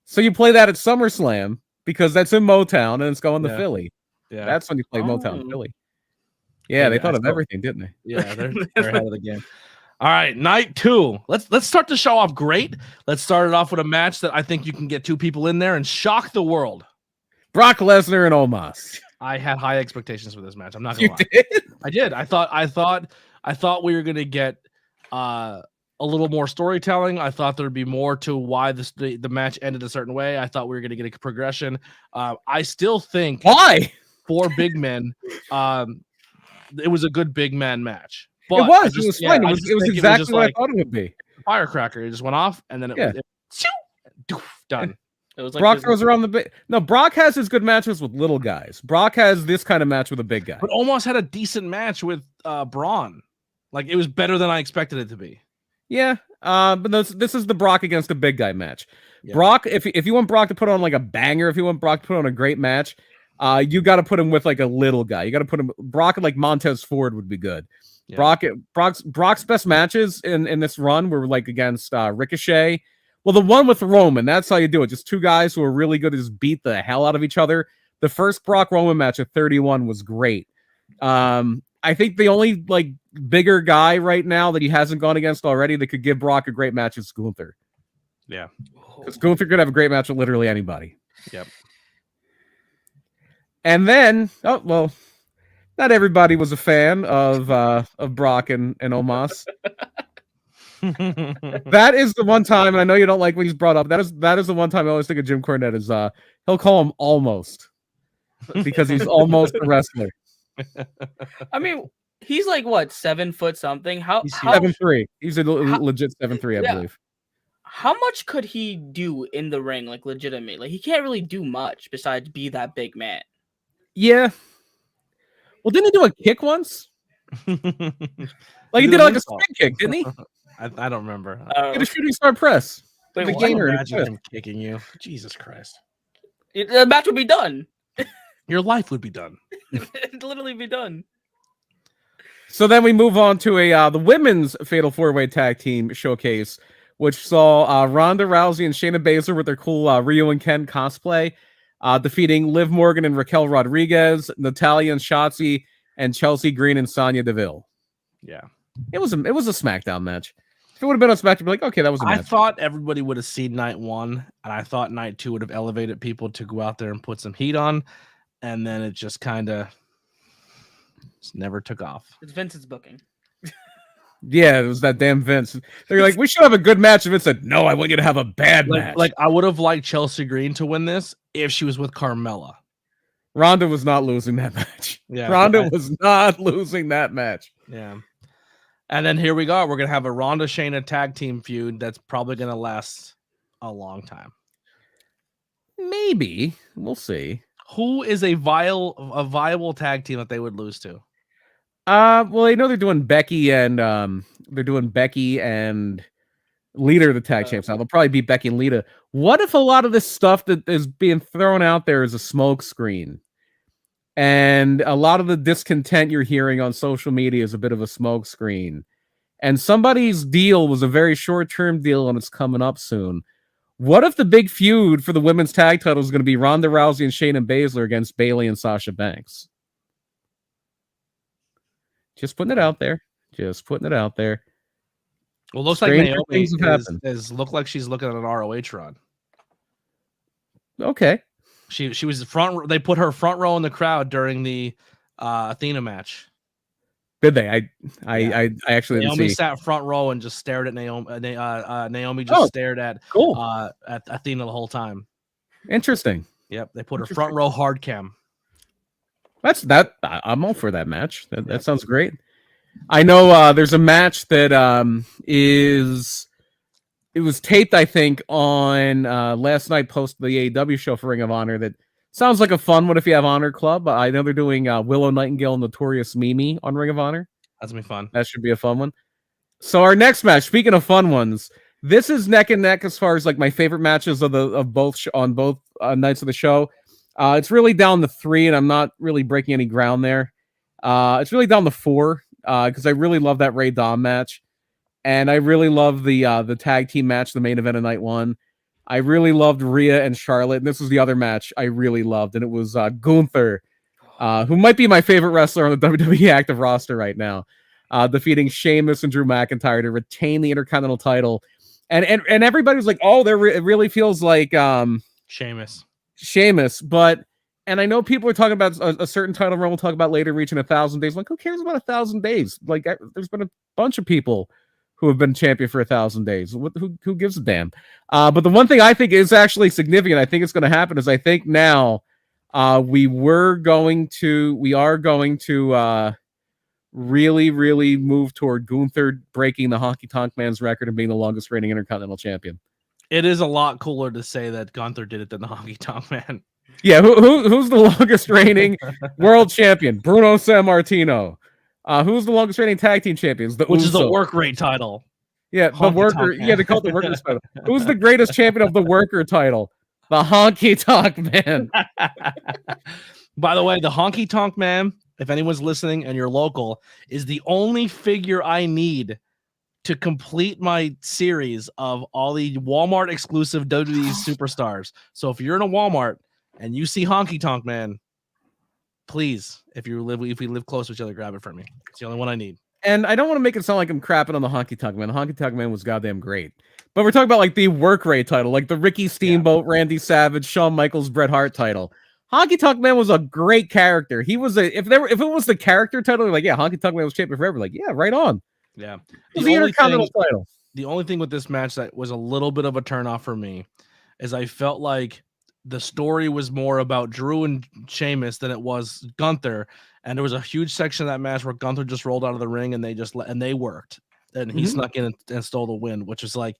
So you play that at SummerSlam because that's in Motown and it's going to Philly. Yeah, that's when you play Motown Philly. Yeah, they thought of everything, didn't they?
Yeah, they're ahead of the game. All right, night two. Let's start the show off great. Let's start it off with a match that I think you can get two people in there and shock the world.
Brock Lesnar and Omos.
I had high expectations for this match. I'm not gonna lie.
You did?
I did. I thought we were gonna get a little more storytelling. I thought there'd be more to why the match ended a certain way. I thought we were gonna get a progression. I still think
why
for big men, it was a good big man match. But
it was fine. It was exactly what I thought it would be.
Firecracker. It just went off, and then it done.
It was like
Brock throws around the big. No, Brock has his good matches with little guys. Brock has this kind of match with a big guy.
But Omos had a decent match with Braun. Like it was better than I expected it to be.
Yeah, but this is the Brock against a big guy match. Yeah. Brock, if you want Brock to put on like a banger, if you want Brock to put on a great match, you got to put him with like a little guy. You got to put him Brock and like Montez Ford would be good. Yeah. Brock's best matches in this run were like against Ricochet. Well, the one with Roman, that's how you do it. Just two guys who are really good to just beat the hell out of each other. The first Brock Roman match at 31 was great. I think the only like bigger guy right now that he hasn't gone against already that could give Brock a great match is Gunther.
Yeah.
Because Gunther could have a great match with literally anybody.
Yep.
And then, not everybody was a fan of Brock and Omos. That is the one time, and I know you don't like what he's brought up. That is the one time I always think of Jim Cornette is he'll call him almost because he's almost a wrestler.
I mean, He's like what, 7 foot something? How
He's
7'3". He's a legit 7'3", I believe.
How much could he do in the ring, like legitimately? Like he can't really do much besides be that big man.
Yeah. Well, didn't he do a kick once? Like he did like a spin kick, didn't he?
I don't remember.
He did a shooting star press.
Wait,
the
what?
gainer
Imagine him kicking you. Jesus Christ.
The match would be done.
Your life would be done.
It'd literally be done.
So then we move on to the women's Fatal 4-Way Tag Team Showcase, which saw Ronda Rousey and Shayna Baszler with their cool Ryu and Ken cosplay, defeating Liv Morgan and Raquel Rodriguez, Natalya and Shotzi, and Chelsea Green and Sonya Deville.
Yeah.
It was a SmackDown match. If it would have been a SmackDown, I'd be like, okay, that was a match.
I thought everybody would have seen night 1, and I thought night 2 would have elevated people to go out there and put some heat on, and then it just kind of never took off.
It's Vince's booking.
Yeah, it was that damn Vince. They're like, we should have a good match. And Vince said, no, I want you to have a bad match.
Like I would have liked Chelsea Green to win this if she was with Carmella.
Ronda was not losing that match.
Yeah,
Ronda was not losing that match.
Yeah. And then here we go. We're going to have a Ronda Shayna tag team feud that's probably going to last a long
Maybe. We'll see.
Who is a viable tag team that they would lose to?
Well, I know they're doing Becky and Lita the tag champs now. They'll probably beat Becky and Lita. What if a lot of this stuff that is being thrown out there is a smoke screen? And a lot of the discontent you're hearing on social media is a bit of a smoke screen. And somebody's deal was a very short-term deal and it's coming up soon. What if the big feud for the women's tag title is going to be Ronda Rousey and Shayna Baszler against Bayley and Sasha Banks? Just putting it out there.
Well, looks like Naomi look like she's looking at an ROH run.
Okay.
She was the front. They put her front row in the crowd during the Athena match.
Did they? I actually didn't
Naomi
see.
sat front row and just stared at Naomi. Naomi just stared at Athena the whole time.
Interesting.
Yep, they put her front row hard cam.
I'm all for that match. That sounds great. I know there's a match that it was taped, I think, on last night post the AEW show for Ring of Honor. That sounds like a fun one if you have Honor Club. I know they're doing Willow Nightingale and Notorious Mimi on Ring of Honor.
That's gonna be fun.
That should be a fun one. So our next match, speaking of fun ones, this is neck and neck as far as like my favorite matches of both on both nights of the show. It's really down to 3, and I'm not really breaking any ground there. It's really down to 4 because I really love that Ray Dom match, and I really love the tag team match, the main event of night 1. I really loved Rhea and Charlotte, and this was the other match I really loved, and it was Gunther, who might be my favorite wrestler on the WWE active roster right now, defeating Sheamus and Drew McIntyre to retain the Intercontinental title, and everybody was like, "Oh, it really feels like Sheamus," but and I know people are talking about a certain title run we'll talk about later reaching 1,000 days. Like, who cares about 1,000 days? Like, there's been a bunch of people who have been champion for 1,000 days. Who gives a damn? But the one thing I think is actually significant, I think it's going to happen, is I think now we are going to really, really move toward Gunther breaking the Honky Tonk Man's record and being the longest reigning Intercontinental Champion.
It is a lot cooler to say that Gunther did it than the Honky Tonk Man.
Yeah, who's the longest reigning world champion? Bruno Sammartino. Who's the longest reigning tag team champions?
Which is the work rate title.
Yeah, the worker. Yeah, they call it the workers title. Who's the greatest champion of the worker title? The Honky Tonk Man.
By the way, the Honky Tonk Man, if anyone's listening and you're local, is the only figure I need to complete my series of all the Walmart exclusive WWE superstars. So if you're in a Walmart and you see Honky Tonk Man, please, if we live close to each other, grab it from me. It's the only one I need.
And I don't want to make it sound like I'm crapping on the Honky Tonk Man. The Honky Tonk Man was goddamn great. But we're talking about like the work rate title, like the Ricky Steamboat, Randy Savage, Shawn Michaels, Bret Hart title. Honky Tonk Man was a great character. He was if it was the character title, like, yeah, Honky Tonk Man was champion forever. Like, yeah, right on.
Yeah.
It was the Intercontinental title.
The only thing with this match that was a little bit of a turnoff for me is I felt like the story was more about Drew and Sheamus than it was Gunther. And there was a huge section of that match where Gunther just rolled out of the ring and they worked. And he snuck in and stole the win, which was like,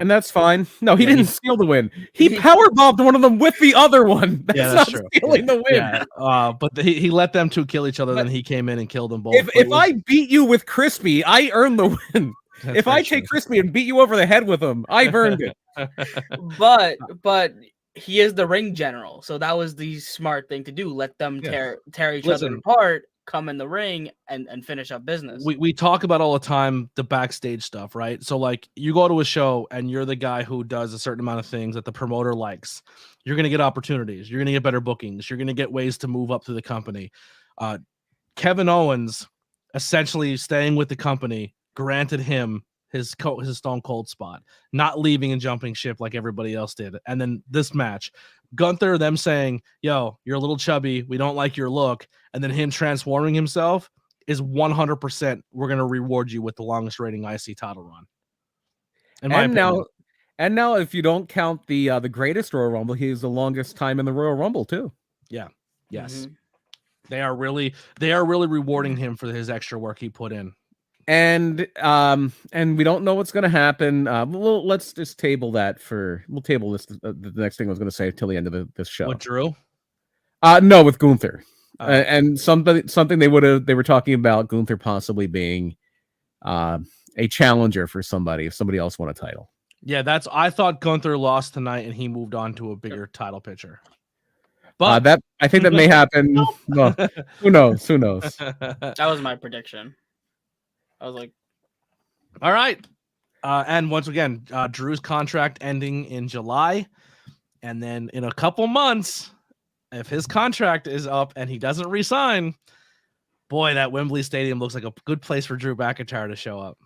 and that's fine. No, he didn't steal the win. He powerbombed one of them with the other one. That's
true.
Stealing the win.
Yeah. But he let them two kill each other. Then he came in and killed them both.
If I beat you with Crispy, I earned the win. If I take Crispy and beat you over the head with him, I've earned it.
But he is the ring general, so that was the smart thing to do. Let them tear each other apart, come in the ring, and finish up business.
We talk about all the time the backstage stuff, right? So like you go to a show and you're the guy who does a certain amount of things that the promoter likes. You're going to get opportunities. You're going to get better bookings. You're going to get ways to move up through the company. Kevin Owens essentially staying with the company granted him his Stone Cold spot, not leaving and jumping ship like everybody else did. And then this match, Gunther, them saying, yo, you're a little chubby, we don't like your look, and then him transforming himself is 100%. We're going to reward you with the longest rating IC title run.
And now, if you don't count the greatest Royal Rumble, he's the longest time in the Royal Rumble too.
Yeah. Yes. They are really rewarding him for his extra work he put in.
And we don't know what's going to happen. Let's just table that we'll table this. The next thing I was going to say till the end of this show.
With Drew?
No, with Gunther. And something they were talking about Gunther possibly being a challenger for somebody if somebody else won a title.
Yeah, I thought Gunther lost tonight and he moved on to a bigger title picture. But
I think that may happen. Well, who knows?
That was my prediction. I was like,
all right. And once again, Drew's contract ending in July. And then in a couple months, if his contract is up and he doesn't resign, boy, that Wembley Stadium looks like a good place for Drew McIntyre to show up.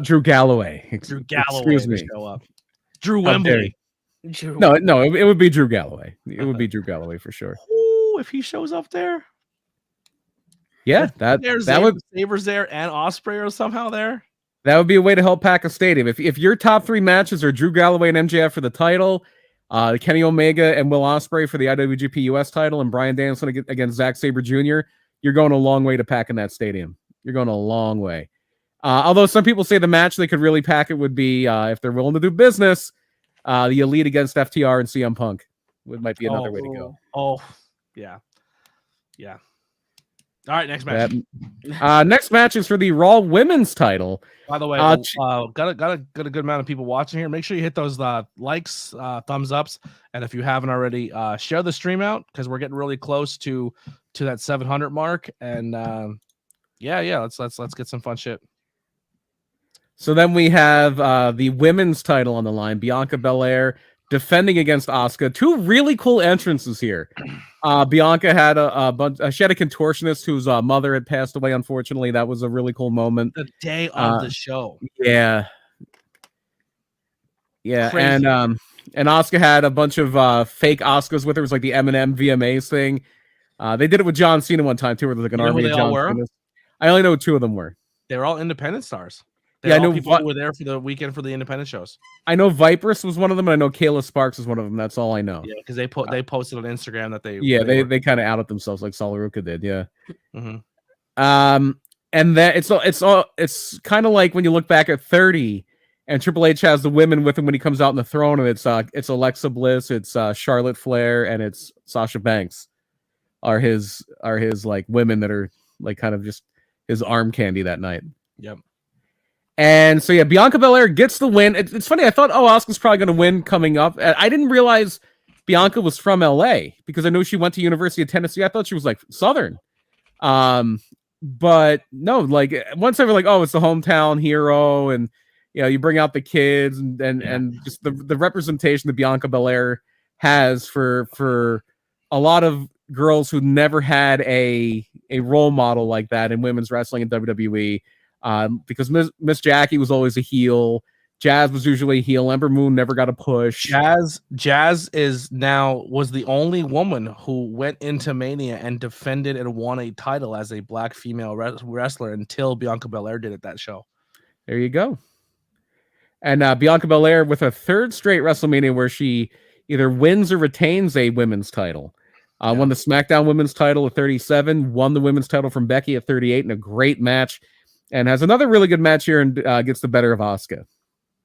Drew Galloway.
Excuse me. Show up. Drew Wembley.
No, it would be Drew Galloway. It would be Drew Galloway for sure.
Ooh, if he shows up there.
Yeah, that would
Sabres there and Ospreay are somehow there.
That would be a way to help pack a stadium. If your top three matches are Drew Galloway and MJF for the title, Kenny Omega and Will Ospreay for the IWGP US title, and Bryan Danielson against Zack Sabre Jr., you're going a long way to packing that stadium. You're going a long way. Although some people say the match they could really pack it would be, if they're willing to do business, the Elite against FTR and CM Punk. Might be another way to go.
Oh, yeah. Yeah. All right, next match.
Next match is for the Raw Women's title.
By the way, got a good amount of people watching here. Make sure you hit those likes, thumbs ups, and if you haven't already, share the stream out because we're getting really close to that 700 mark. And let's get some fun shit.
So then we have the women's title on the line. Bianca Belair defending against Asuka. Two really cool entrances here. Bianca had she had a contortionist whose mother had passed away, unfortunately. That was a really cool moment.
The day of the show.
Yeah. Yeah.
Crazy.
And Asuka had a bunch of fake Asukas with her. It was like the Eminem VMAs thing. They did it with John Cena one time too, where there's like an army of John Cena. I only know who two of them were.
They were all independent stars.
I know
people who were there for the weekend for the independent shows.
I know Viperous was one of them, and I know Kayla Sparks was one of them. That's all I know.
Yeah, because they posted on Instagram that they
they kind of outed themselves like Solaruka did. Yeah.
Mm-hmm.
And that it's kind of like when you look back at 30, and Triple H has the women with him when he comes out on the throne, and it's Alexa Bliss, it's Charlotte Flair, and it's Sasha Banks are his like women that are like kind of just his arm candy that night.
Yep.
And so, yeah, Bianca Belair gets the win. It's funny. I thought, Asuka's probably going to win coming up. I didn't realize Bianca was from LA because I know she went to University of Tennessee. I thought she was like Southern. But no, like once they were like, it's the hometown hero. And, you bring out the kids and just the representation that Bianca Belair has for a lot of girls who never had a role model like that in women's wrestling in WWE. Because Miss Jackie was always a heel. Jazz was usually a heel. Ember Moon never got a push.
Jazz was the only woman who went into Mania and defended and won a title as a black female wrestler until Bianca Belair did at that show.
There you go. And Bianca Belair with a third straight WrestleMania where she either wins or retains a women's title. Won the SmackDown women's title at 37, won the women's title from Becky at 38 in a great match, and has another really good match here and gets the better of Asuka.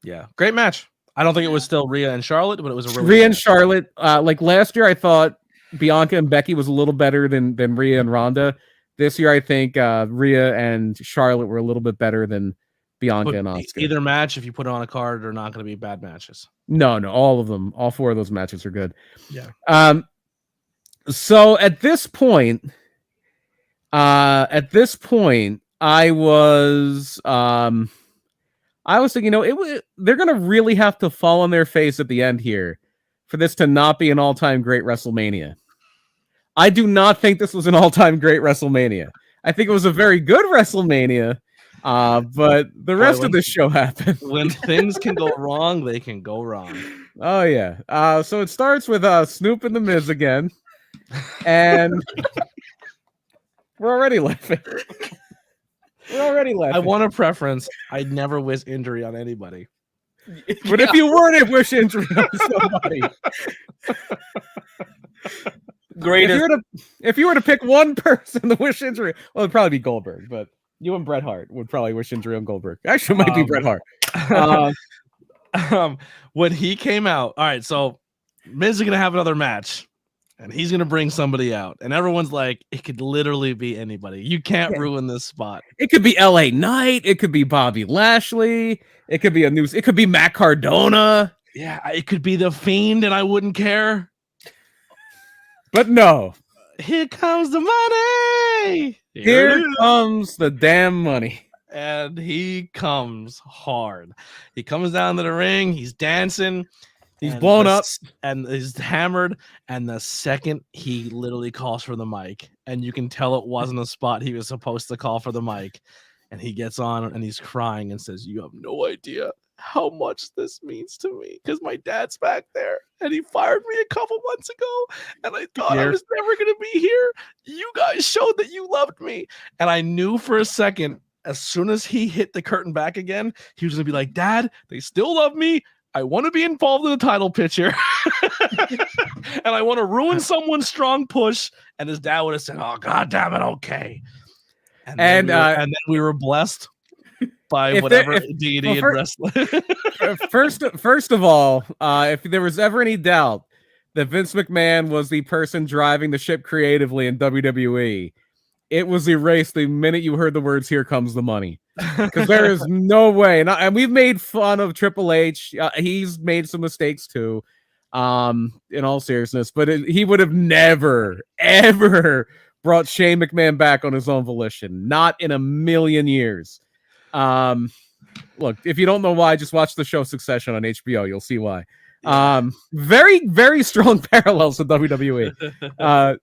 Yeah, great match. I don't think it was still Rhea and Charlotte, but it was a really
Rhea and Charlotte. Like last year, I thought Bianca and Becky was a little better than Rhea and Ronda. This year, I think Rhea and Charlotte were a little bit better than Bianca and Asuka.
Either match, if you put it on a card, are not going to be bad matches.
No, all of them, all 4 of those matches are good.
Yeah.
So at this point, I was thinking, they're gonna really have to fall on their face at the end here for this to not be an all-time great WrestleMania. I do not think this was an all-time great WrestleMania. I think it was a very good WrestleMania, but the rest of the show happened.
When things can go wrong, they can go wrong.
Oh yeah. So it starts with Snoop and the Miz again. And we're already laughing.
I want a preference. I'd never wish injury on anybody.
But if you were to wish injury on somebody, if you were to pick one person to wish injury, well, it'd probably be Goldberg. But you and Bret Hart would probably wish injury on Goldberg. Actually, it might be Bret Hart.
When he came out, all right. So Miz is gonna have another match. And he's going to bring somebody out. And everyone's like, it could literally be anybody. You can't ruin this spot.
It could be LA Knight. It could be Bobby Lashley. It could be it could be Matt Cardona.
Yeah, it could be The Fiend, and I wouldn't care.
But no.
Here comes the money.
Here comes the damn money.
And he comes hard. He comes down to the ring. He's dancing.
He's blown up
and he's hammered. And the second he literally calls for the mic, and you can tell it wasn't a spot he was supposed to call for the mic. And he gets on and he's crying and says, "You have no idea how much this means to me because my dad's back there and he fired me a couple months ago. And I thought I was never going to be here. You guys showed that you loved me." And I knew for a second, as soon as he hit the curtain back again, he was going to be like, "Dad, they still love me. I want to be involved in the title picture." And I want to ruin someone's strong push. And his dad would have said, "Oh, God damn it. Okay." And then we were blessed by whatever deity in wrestling.
First of all, if there was ever any doubt that Vince McMahon was the person driving the ship creatively in WWE, it was erased the minute you heard the words, "Here comes the money." Because there is no way. And we've made fun of Triple H. He's made some mistakes too, in all seriousness. But he would have never, ever brought Shane McMahon back on his own volition. Not in a million years. Look, if you don't know why, just watch the show Succession on HBO. You'll see why. Very, very strong parallels to WWE.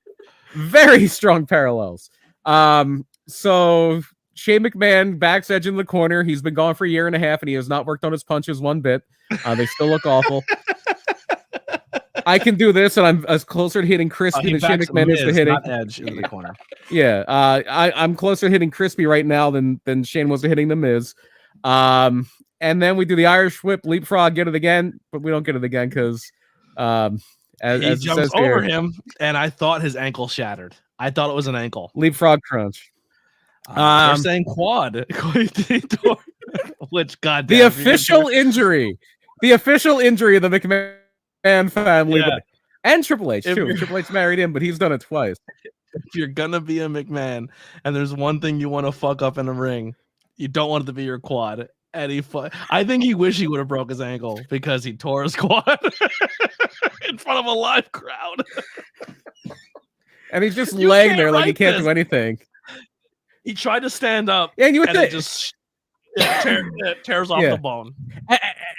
Very strong parallels. So Shane McMahon backs Edge in the corner. He's been gone for a year and a half, and he has not worked on his punches one bit. They still look awful. I can do this, and I'm as closer to hitting Crispy than Shane McMahon is to hitting
Edge in the corner.
Yeah, I'm closer to hitting Crispy right now than Shane was to hitting the Miz. And then we do the Irish Whip, leapfrog, get it again, but we don't get it again because
he jumps over him, and I thought his ankle shattered. I thought it was an ankle.
Leapfrog crunch.
They're saying quad. Which, goddamn,
the official injury of the McMahon family, and Triple H too. Triple H married him, but he's done it twice.
If you're gonna be a McMahon, and there's one thing you want to fuck up in a ring, you don't want it to be your quad. And I think he wished he would have broke his ankle because he tore his quad in front of a live crowd.
And he's just laying there like he can't do anything.
He tried to stand up,
and
it just tears off the bone.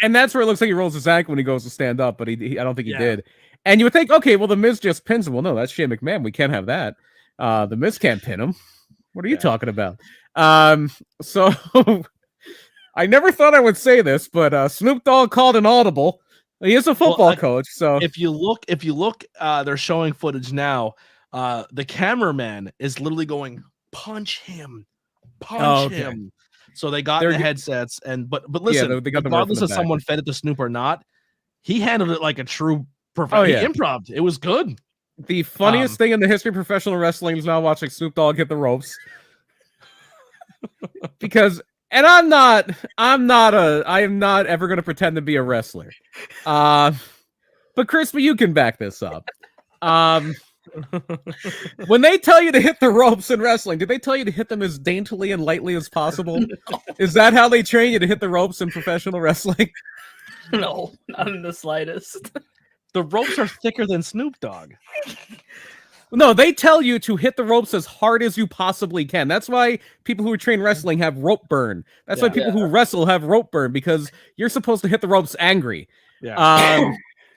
And that's where it looks like he rolls his ankle when he goes to stand up, but I don't think he did. And you would think, okay, well, the Miz just pins him. Well, no, that's Shane McMahon. We can't have that. The Miz can't pin him. What are you talking about? So I never thought I would say this, but Snoop Dogg called an audible. He is a football coach. So
if you look, they're showing footage now. The cameraman is literally going, punch him. So they got the headsets, but listen, regardless if someone fed it to Snoop or not, he handled it like a true Improv. It was good.
The funniest thing in the history of professional wrestling is now watching Snoop Dogg hit the ropes. Because, and I am not ever going to pretend to be a wrestler. But Crispy, you can back this up. When they tell you to hit the ropes in wrestling, did they tell you to hit them as daintily and lightly as possible? No. Is that how they train you to hit the ropes in professional wrestling?
No, not in the slightest.
The ropes are thicker than Snoop Dogg.
No, they tell you to hit the ropes as hard as you possibly can. That's why people who train wrestling have rope burn. That's why people who wrestle have rope burn, because you're supposed to hit the ropes angry.
Yeah.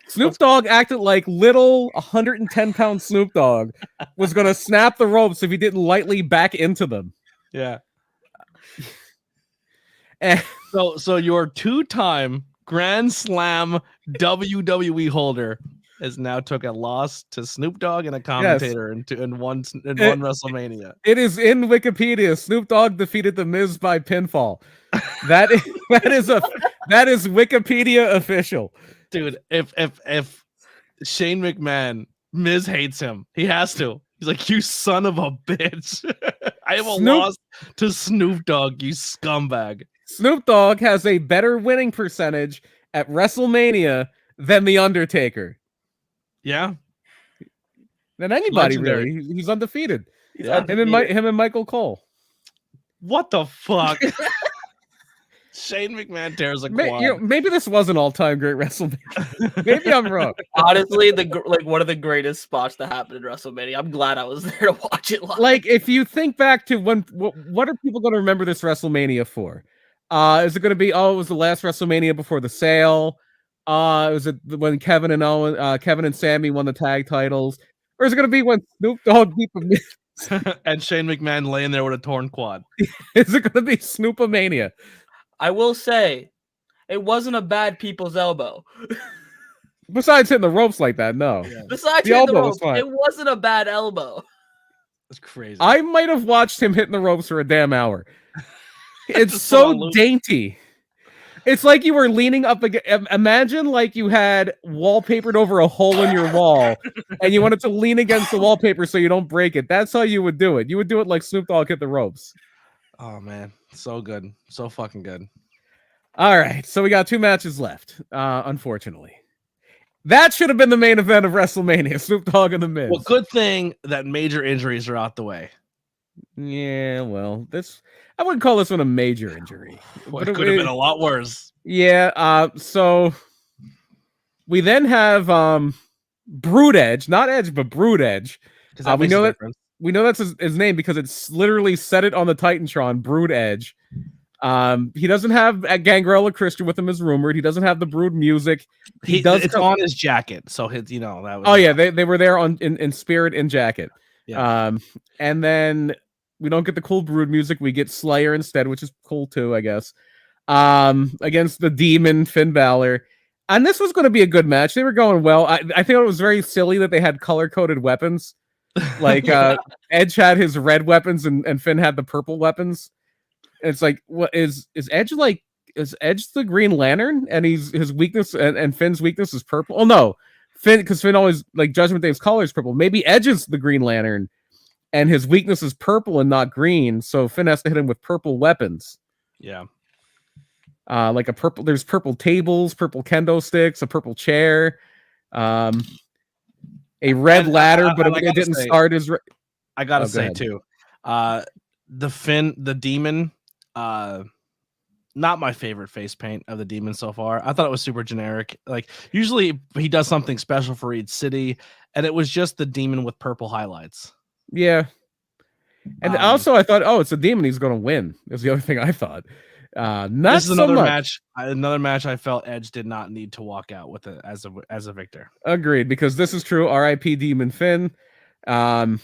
Snoop Dogg acted like little 110-pound Snoop Dogg was going to snap the ropes if he didn't lightly back into them.
Yeah. So your 2-time Grand Slam WWE holder has now took a loss to Snoop Dogg and a commentator in one WrestleMania.
It is in Wikipedia. Snoop Dogg defeated The Miz by pinfall. That is Wikipedia official.
Dude, if Shane McMahon, Miz hates him. He has to. He's like, you son of a bitch. I have a loss to Snoop Dogg, you scumbag.
Snoop Dogg has a better winning percentage at WrestleMania than The Undertaker.
Yeah.
Than anybody, really. He's undefeated.
Yeah.
Him and Michael Cole.
What the fuck? Shane McMahon tears a quad.
Maybe this was an all-time great WrestleMania. Maybe I'm wrong.
Honestly, one of the greatest spots that happened in WrestleMania. I'm glad I was there to watch it live.
Like, if you think back to what are people going to remember this WrestleMania for? Is it going to be, it was the last WrestleMania before the sale? Was it when Kevin and Sammy won the tag titles? Or is it going to be when Snoop Dogg beat the Miz?
And Shane McMahon laying there with a torn quad?
Is it going to be Snoopomania?
I will say, it wasn't a bad people's elbow.
Besides hitting the ropes like that, no.
Yeah. Besides hitting the ropes, it wasn't a bad elbow.
That's crazy.
I might have watched him hitting the ropes for a damn hour. It's so dainty. It's like you were leaning up against. Imagine like you had wallpapered over a hole in your wall, and you wanted to lean against the wallpaper so you don't break it. That's how you would do it. You would do it like Snoop Dogg hit the ropes.
Oh man, so good, so fucking good.
All right, so we got 2 matches left. Unfortunately, that should have been the main event of WrestleMania: Snoop Dogg and The Miz.
Well, good thing that major injuries are out the way.
Yeah, well, I wouldn't call this one a major injury.
Well, it could have been a lot worse.
Yeah, so we then have Brood Edge, not Edge, but Brood Edge. We know that's his name because it's literally said it on the Titantron, Brood Edge. He doesn't have a Gangrel Christian with him as rumored. He doesn't have the Brood music.
It's on his jacket, so that was.
Oh yeah, they were there in spirit and jacket.
Yeah.
And then we don't get the cool Brood music. We get Slayer instead, which is cool too, I guess. Against the Demon Finn Balor. And this was going to be a good match. They were going well. I think it was very silly that they had color-coded weapons. Like Edge had his red weapons and Finn had the purple weapons. And it's like, what is Edge like? Is Edge the Green Lantern? And his weakness and Finn's weakness is purple? Oh no. Because Finn always, like, Judgment Day's color is purple. Maybe Edge is the Green Lantern and his weakness is purple and not green, so Finn has to hit him with purple weapons.
Yeah.
Like there's purple tables, purple kendo sticks, a purple chair, a red ladder, but it didn't start as
I gotta say too, the Demon, not my favorite face paint of the Demon so far. I thought it was super generic. Like, usually he does something special for each city, and it was just the Demon with purple highlights.
Yeah. And also I thought, it's a Demon, he's going to win. Is the other thing I thought. This is another
match. Another match I felt Edge did not need to walk out with it as a victor.
Agreed, because this is true. R.I.P. Demon Finn. And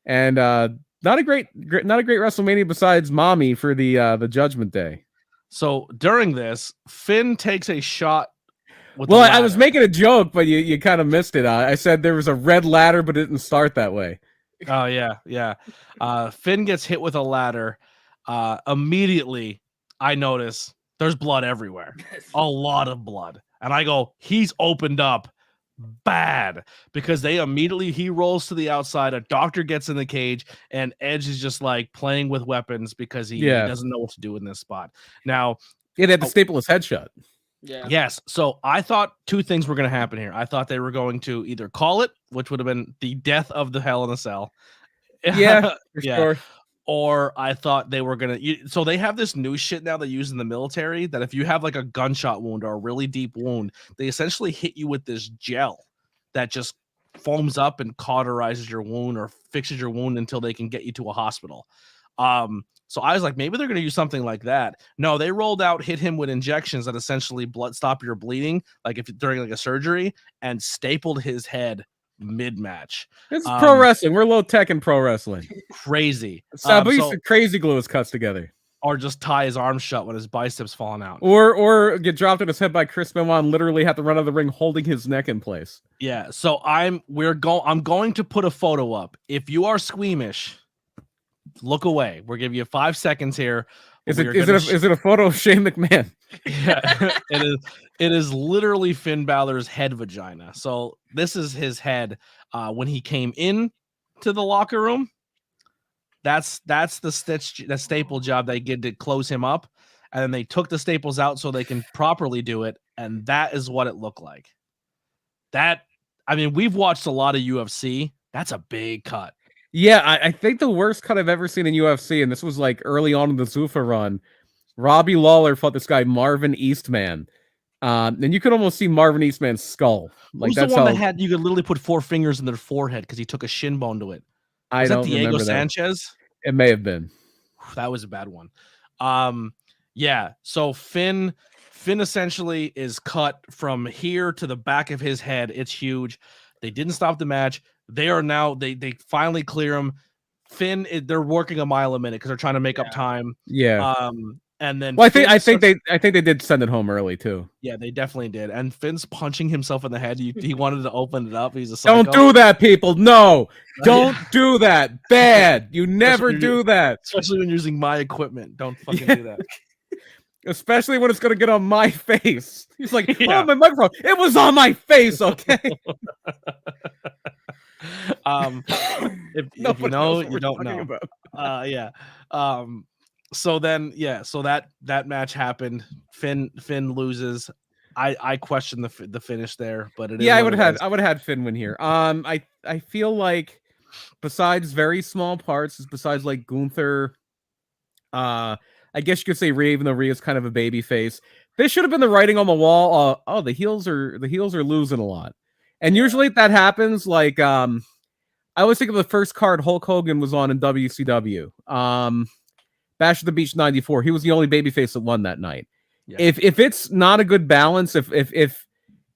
not a great WrestleMania besides Mommy for the Judgment Day.
So during this, Finn takes a shot.
I was making a joke, but you kind of missed it. I said there was a red ladder, but it didn't start that way.
Oh yeah. Finn gets hit with a ladder. Immediately, I notice there's blood everywhere, a lot of blood, and I go, he's opened up bad because he rolls to the outside. A doctor gets in the cage, and Edge is just like playing with weapons because he doesn't know what to do in this spot. Now,
they had to staple his head shut.
Yeah.
Yes. So I thought two things were going to happen here. I thought they were going to either call it, which would have been the death of the Hell in a Cell.
Yeah, for sure.
Or I thought they were going to. So they have this new shit now they use in the military that if you have like a gunshot wound or a really deep wound, they essentially hit you with this gel that just foams up and cauterizes your wound or fixes your wound until they can get you to a hospital. So I was like, maybe they're going to use something like that. No, they rolled out, hit him with injections that essentially stop your bleeding, like if during like a surgery, and stapled his head mid-match.
It's pro wrestling. We're low tech in pro wrestling.
Crazy.
So crazy glue his cuts together.
Or just tie his arms shut when his biceps falling out.
Or get dropped on his head by Chris Benoit and literally have to run out of the ring holding his neck in place.
Yeah. So I'm going to put a photo up. If you are squeamish, look away. We're giving you 5 seconds here.
Is it a photo of Shane McMahon?
Yeah, it is literally Finn Balor's head vagina. So this is his head when he came in to the locker room. That's the staple job they did to close him up, and then they took the staples out so they can properly do it, and that is what it looked like. We've watched a lot of UFC. That's a big cut.
Yeah, I think the worst cut I've ever seen in UFC, and this was like early on in the Zuffa run, Robbie Lawler fought this guy, Marvin Eastman. And you could almost see Marvin Eastman's skull. Like,
who's
that's
the one that had you could literally put 4 fingers in their forehead because he took a shin bone to it? Was that Diego Sanchez?
It may have been.
That was a bad one. Yeah. So Finn essentially is cut from here to the back of his head. It's huge. They didn't stop the match. They are now they finally clear him. Finn, they're working a mile a minute because they're trying to make up time.
Yeah.
And then
I think they did send it home early too.
Yeah, they definitely did. And Finn's punching himself in the head. He wanted to open it up. He's a psycho.
Don't do that, people. No, don't do that. Bad. You never do that.
Especially when you're using my equipment. Don't fucking do that.
Especially when it's gonna get on my face. He's like, oh, my microphone. It was on my face, okay?
If you know, you don't know. Yeah. So that match happened. Finn loses. I question the finish there, but it is.
Yeah, I would have had Finn win here. I feel like besides very small parts, besides like Gunther, I guess you could say Rhea, even though Rhea's kind of a baby face. They should have been the writing on the wall. The heels are losing a lot. And usually that happens. Like I always think of the first card Hulk Hogan was on in WCW. Bash at the Beach 94. He was the only babyface that won that night. Yeah. If it's not a good balance, if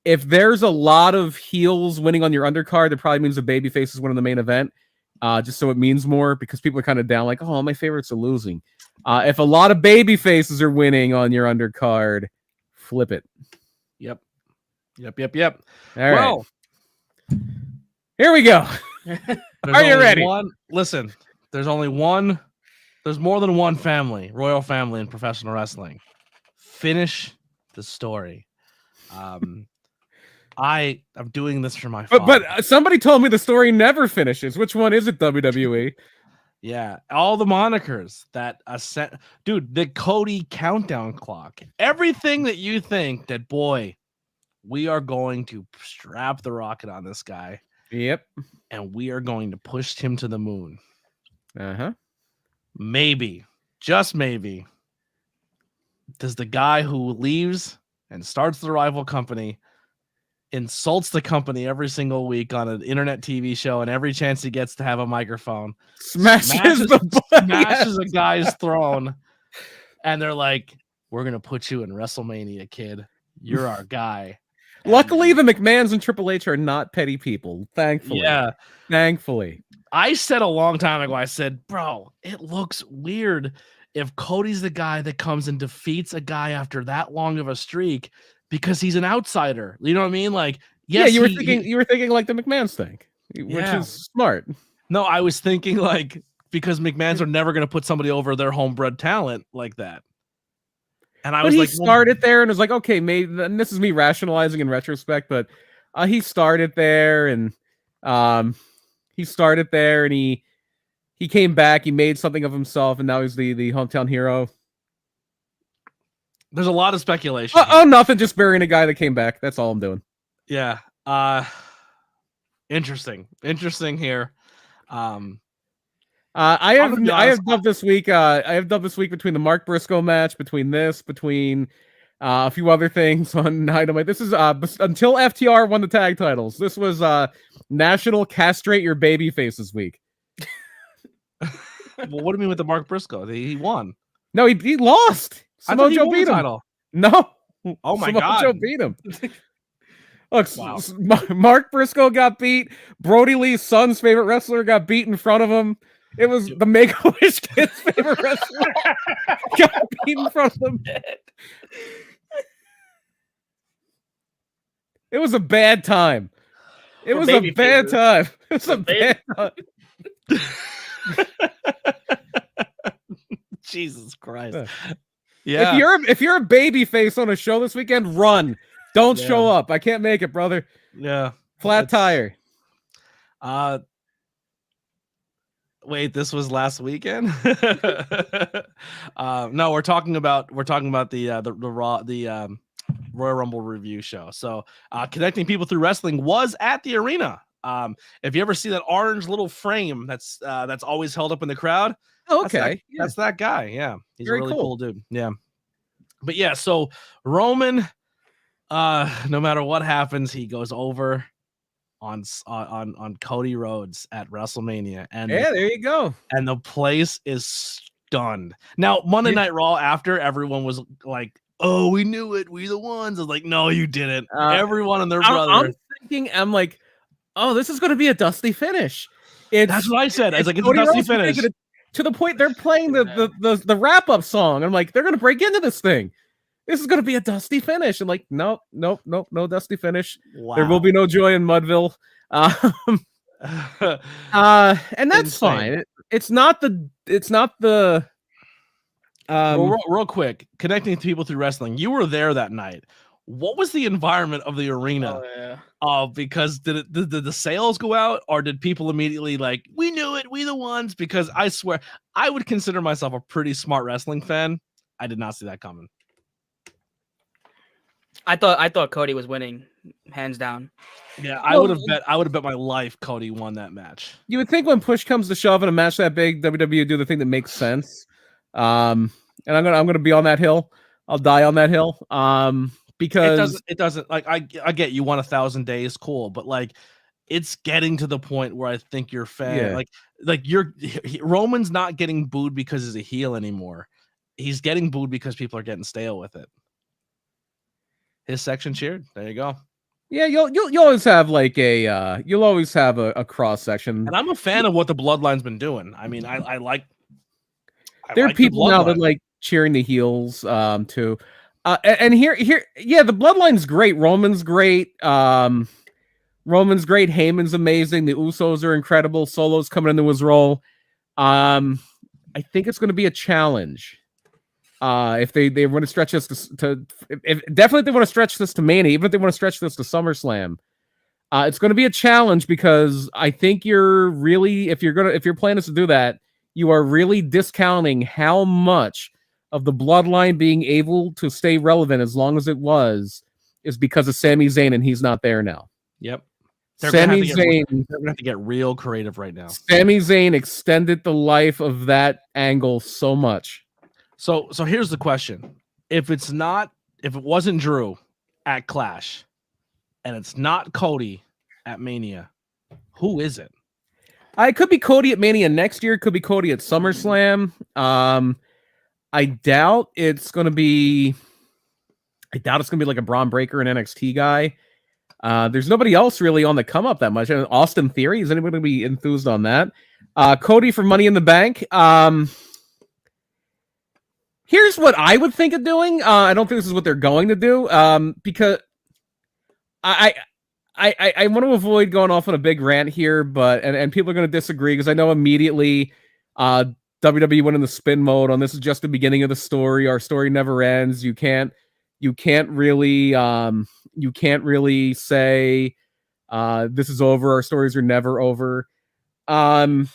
there's a lot of heels winning on your undercard, that probably means the babyface is winning the main event. Just so it means more because people are kind of down, like, oh, my favorites are losing. If a lot of baby faces are winning on your undercard, flip it.
Yep. All
right. Here we go. Are you ready?
Listen, there's more than one family, royal family in professional wrestling. Finish the story. I'm doing this for my father.
But somebody told me the story never finishes. Which one is it, WWE?
Yeah, all the monikers that dude, the Cody countdown clock. Everything that you think that, boy, we are going to strap the rocket on this guy.
Yep.
And we are going to push him to the moon.
Uh-huh.
Maybe, just maybe, does the guy who leaves and starts the rival company insults the company every single week on an internet TV show, and every chance he gets to have a microphone, smashes a guy's throne, and they're like, we're going to put you in WrestleMania, kid. You're our guy.
Luckily, the McMahons and Triple H are not petty people. Thankfully.
Yeah.
Thankfully.
I said a long time ago, I said, bro, it looks weird if Cody's the guy that comes and defeats a guy after that long of a streak because he's an outsider. You know what I mean? Like, yes,
you were thinking like the McMahons think, which is smart.
No, I was thinking like, because McMahons are never going to put somebody over their homebred talent like that. And I was like,
started there and was like, okay, maybe, and this is me rationalizing in retrospect, but He started there, and he came back. He made something of himself, and now he's the hometown hero.
There's a lot of speculation.
Oh, nothing. Just burying a guy that came back. That's all I'm doing.
Yeah. Interesting here.
I have dubbed this week. I have dubbed this week between the Mark Briscoe match, between a few other things on Dynamite. This is until FTR won the tag titles. This was National Castrate Your Baby Faces week.
Well, what do you mean with the Mark Briscoe? He won.
No, he lost. Samoa Joe beat him. Title. No.
Oh my
God.
God.
Joe beat him. Look,
wow.
Mark Briscoe got beat. Brody Lee's son's favorite wrestler got beat in front of him. It was the Make-A-Wish kid's favorite wrestler got beat in front of him. It was a bad time. It was a bad time. It was a bad time.
Jesus Christ. Yeah.
If you're a baby face on a show this weekend, run. Don't show up. I can't make it, brother.
Yeah.
Flat tire.
Wait, this was last weekend? No, we're talking about the Royal Rumble review show. So connecting people through wrestling was at the arena. If you ever see that orange little frame that's always held up in the crowd,
okay,
that's that guy. Yeah, he's
very
a really cool dude. Yeah, but yeah, so Roman, no matter what happens, he goes over on Cody Rhodes at WrestleMania, and
there you go.
And the place is stunned. Now Monday Night Raw after, everyone was like, "Oh, we knew it. We the ones." I was like, "No, you didn't." Everyone and their brother.
I'm like, oh, this is going to be a dusty finish.
That's what I said. I was like, it's a dusty finish.
To the point they're playing the wrap up song. I'm like, they're going to break into this thing. This is going to be a dusty finish. And like, nope, no dusty finish. Wow. There will be no joy in Mudville. And that's fine. It's not the.
Real quick, connecting to people through wrestling. You were there that night. What was the environment of the arena? Oh, yeah. Because did the sales go out, or did people immediately like, we knew it, we the ones? Because I swear, I would consider myself a pretty smart wrestling fan. I did not see that coming.
I thought Cody was winning, hands down.
Yeah, I would have bet my life Cody won that match.
You would think when push comes to shove in a match that big, WWE do the thing that makes sense. And I'm gonna be on that hill. I'll die on that hill. Because
it doesn't like I get you won 1,000 days, cool, but like it's getting to the point where I think your fan Roman's not getting booed because he's a heel anymore. He's getting booed because people are getting stale with it. His section cheered. There you go.
Yeah, you'll always have like a cross section.
And I'm a fan of what the Bloodline's been doing. I mean, I like.
There are people now that like cheering the heels too. And here, yeah, the Bloodline's great. Roman's great. Heyman's amazing. The Usos are incredible. Solo's coming into his role. I think it's going to be a challenge. If they want to stretch this definitely they want to stretch this to Mania, even if they want to stretch this to SummerSlam, it's going to be a challenge because I think you're really, if your plan is to do that, you are really discounting how much of the Bloodline being able to stay relevant as long as it was is because of Sami Zayn, and he's not there now.
Yep.
They're going
to have to get real creative right now.
Sami Zayn extended the life of that angle so much.
So here's the question. If it wasn't Drew at Clash and it's not Cody at Mania, who is it?
It could be Cody at Mania next year. It could be Cody at SummerSlam. I doubt it's going to be like a Braun Breaker and NXT guy. There's nobody else really on the come up that much. Austin Theory, is anybody going to be enthused on that? Cody for Money in the Bank. Here's what I would think of doing. I don't think this is what they're going to do. Because I want to avoid going off on a big rant here, but and people are going to disagree because I know immediately WWE went in the spin mode on this is just the beginning of the story. Our story never ends. You can't really say This is over. Our stories are never over. And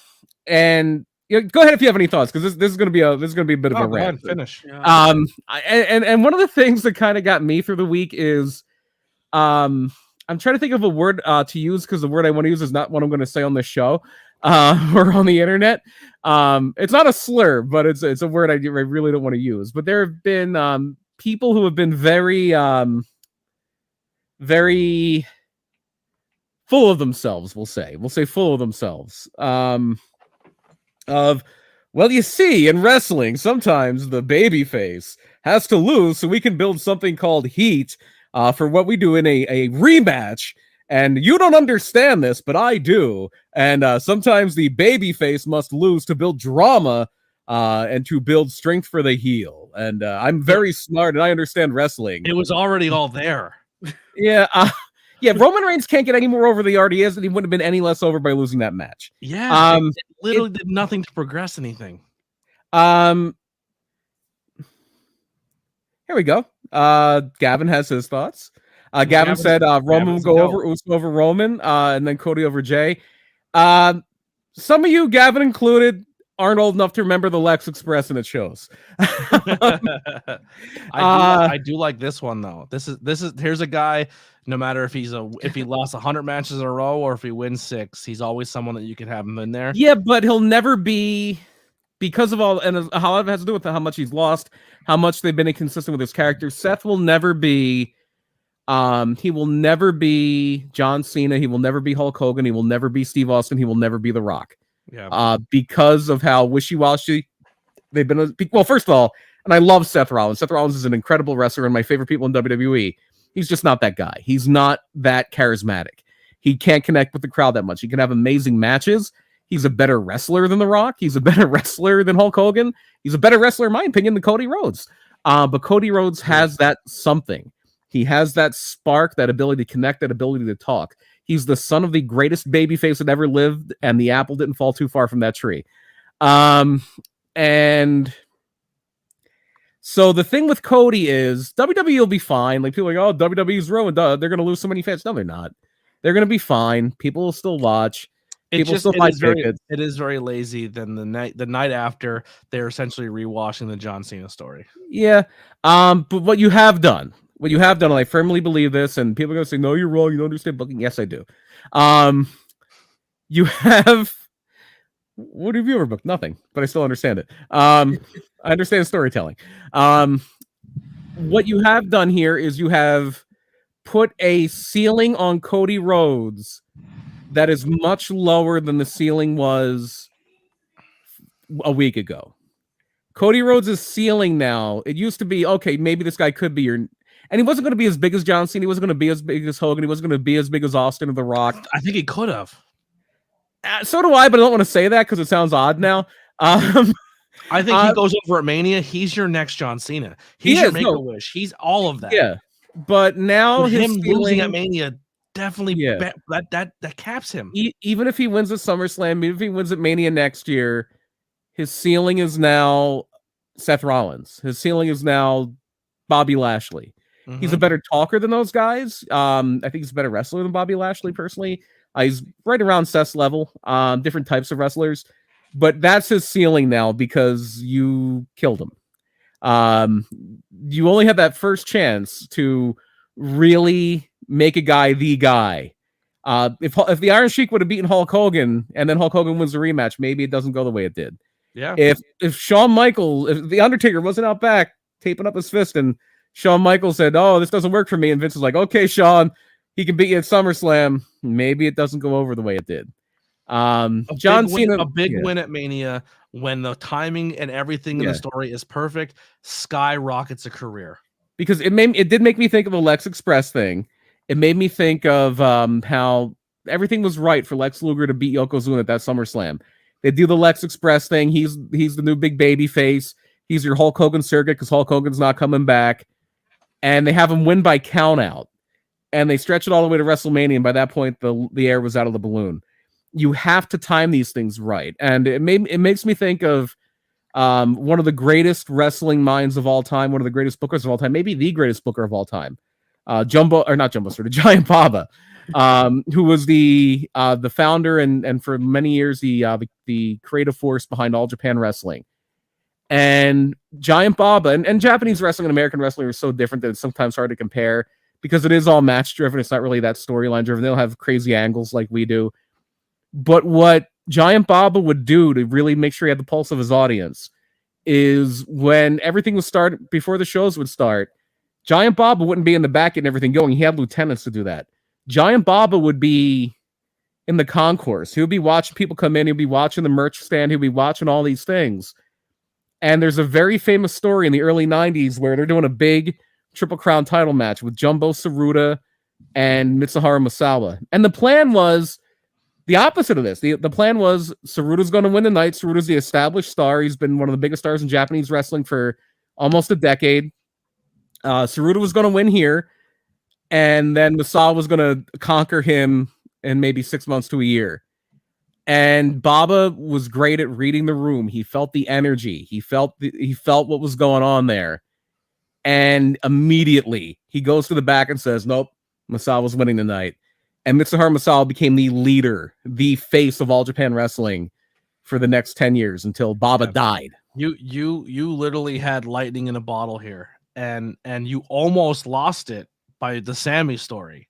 go ahead if you have any thoughts, because this is going to be a bit of a rant.
Finish.
Yeah.
And one of the things that kind of got me through the week is, I'm trying to think of a word to use, because the word I want to use is not what I'm going to say on this show or on the internet. It's not a slur, but it's a word I really don't want to use. But there have been people who have been very very full of themselves. We'll say full of themselves. Well, you see, in wrestling, sometimes the babyface has to lose so we can build something called heat for what we do in a rematch. And you don't understand this, but I do. And sometimes the babyface must lose to build drama and to build strength for the heel. And I'm very smart and I understand wrestling.
It was already all there.
Yeah. Yeah, Roman Reigns can't get any more over the already is, and he wouldn't have been any less over by losing that match.
Yeah, it literally did nothing to progress anything.
Here we go. Gavin has his thoughts. Gavin said Roman will go over Uso over Roman, and then Cody over Jay. Some of you, Gavin included, aren't old enough to remember the Lex Express and its shows.
I do like this one though. Here's a guy. No matter if he lost 100 matches in a row or if he wins 6, he's always someone that you could have him in there.
Yeah, but he'll never be, because of all, and a lot of it has to do with how much he's lost, how much they've been inconsistent with his character. Seth will never be, he will never be John Cena. He will never be Hulk Hogan. He will never be Steve Austin. He will never be The Rock.
Yeah.
Because of how wishy-washy they've been. Well, first of all, and I love Seth Rollins. Seth Rollins is an incredible wrestler and my favorite people in WWE. He's just not that guy. He's not that charismatic. He can't connect with the crowd that much. He can have amazing matches. He's a better wrestler than The Rock. He's a better wrestler than Hulk Hogan. He's a better wrestler, in my opinion, than Cody Rhodes. But Cody Rhodes has that something. He has that spark, that ability to connect, that ability to talk. He's the son of the greatest babyface that ever lived, and the apple didn't fall too far from that tree. And so the thing with Cody is WWE will be fine. Like, people are like, oh, WWE's ruined. They're going to lose so many fans. No, they're not. They're going to be fine. People will still watch. It is very lazy. Then the night after, they're essentially rewashing the John Cena story. Yeah. But what you have done, and I firmly believe this, and people are going to say, no, you're wrong. You don't understand booking. Yes, I do. You have... What have you ever booked? Nothing, but I still understand it. I understand storytelling. What you have done here is you have put a ceiling on Cody Rhodes that is much lower than the ceiling was a week ago. Cody Rhodes' ceiling now, it used to be, okay, maybe this guy could be your... And he wasn't going to be as big as John Cena. He wasn't going to be as big as Hogan. He wasn't going to be as big as Austin or The Rock.
I think he could have.
So do I, but I don't want to say that because it sounds odd now.
I think he goes over at Mania. He's your next John Cena. He's your Make-A-Wish. He's all of that.
Yeah, but now
him losing at Mania definitely that caps him.
Even if he wins at SummerSlam, even if he wins at Mania next year, his ceiling is now Seth Rollins. His ceiling is now Bobby Lashley. Mm-hmm. He's a better talker than those guys. I think he's a better wrestler than Bobby Lashley, personally. He's right around Seth's level, different types of wrestlers, but that's his ceiling now because you killed him. You only had that first chance to really make a guy the guy. If the Iron Sheik would have beaten Hulk Hogan and then Hulk Hogan wins the rematch, maybe it doesn't go the way it did.
Yeah.
If Shawn Michaels, if the Undertaker wasn't out back taping up his fist and Shawn Michaels said, "Oh, this doesn't work for me," and Vince was like, "Okay, Shawn, he can beat you at SummerSlam," maybe it doesn't go over the way it did. John Cena,
a big win at Mania when the timing and everything in the story is perfect, skyrockets a career.
Because it did make me think of the Lex Express thing. It made me think of how everything was right for Lex Luger to beat Yokozuna at that SummerSlam. They do the Lex Express thing. He's the new big baby face. He's your Hulk Hogan circuit because Hulk Hogan's not coming back. And they have him win by count out. And they stretch it all the way to WrestleMania, and by that point, the air was out of the balloon. You have to time these things right. And it makes me think of one of the greatest wrestling minds of all time, one of the greatest bookers of all time, maybe the greatest booker of all time. Giant Baba. who was the founder and for many years the creative force behind All Japan Wrestling. And Giant Baba and Japanese wrestling and American wrestling are so different that it's sometimes hard to compare because it is all match driven. It's not really that storyline driven. They don't have crazy angles like we do. But what Giant Baba would do to really make sure he had the pulse of his audience is when everything would start, before the shows would start, Giant Baba wouldn't be in the back getting everything going. He had lieutenants to do that. Giant Baba would be in the concourse. He would be watching people come in. He'd be watching the merch stand. He'd be watching all these things. And there's a very famous story in the early 90s where they're doing a big Triple Crown title match with Jumbo Tsuruta and Mitsuharu Misawa. And the plan was the opposite of this. The plan was Tsuruta's going to win the night. Tsuruta's the established star. He's been one of the biggest stars in Japanese wrestling for almost a decade. Tsuruta was going to win here. And then Misawa was going to conquer him in maybe 6 months to a year. And Baba was great at reading the room. He felt the energy. He felt what was going on there. And immediately he goes to the back and says, nope, Misawa's winning tonight. And Mitsuharu Misawa became the leader, the face of All Japan Wrestling for the next 10 years until Baba died.
You literally had lightning in a bottle here. And you almost lost it by the Sammy story.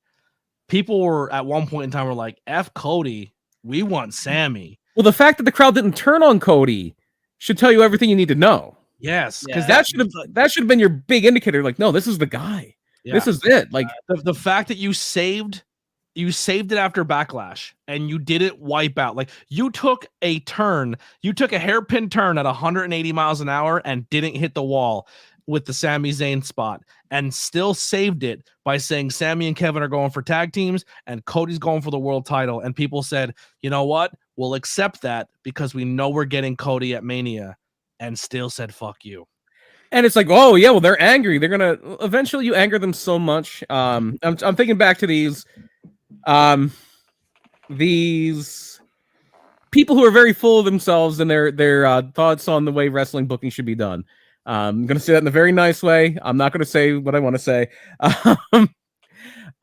People were at one point in time were like, F Cody, we want Sammy.
Well, the fact that the crowd didn't turn on Cody should tell you everything you need to know.
Yes,
because that should have been your big indicator. Like, no, this is the guy. Yeah. This is it. Like
the fact that you saved it after Backlash and you didn't wipe out. Like you took a hairpin turn at 180 miles an hour and didn't hit the wall with the Sami Zayn spot and still saved it by saying Sammy and Kevin are going for tag teams and Cody's going for the world title. And people said, you know what? We'll accept that because we know we're getting Cody at Mania, and still said, fuck you.
And it's like, oh yeah, well, they're angry. They're going to eventually you anger them so much. I'm thinking back to these people who are very full of themselves and their thoughts on the way wrestling booking should be done. I'm going to say that in a very nice way. I'm not going to say what I want to say.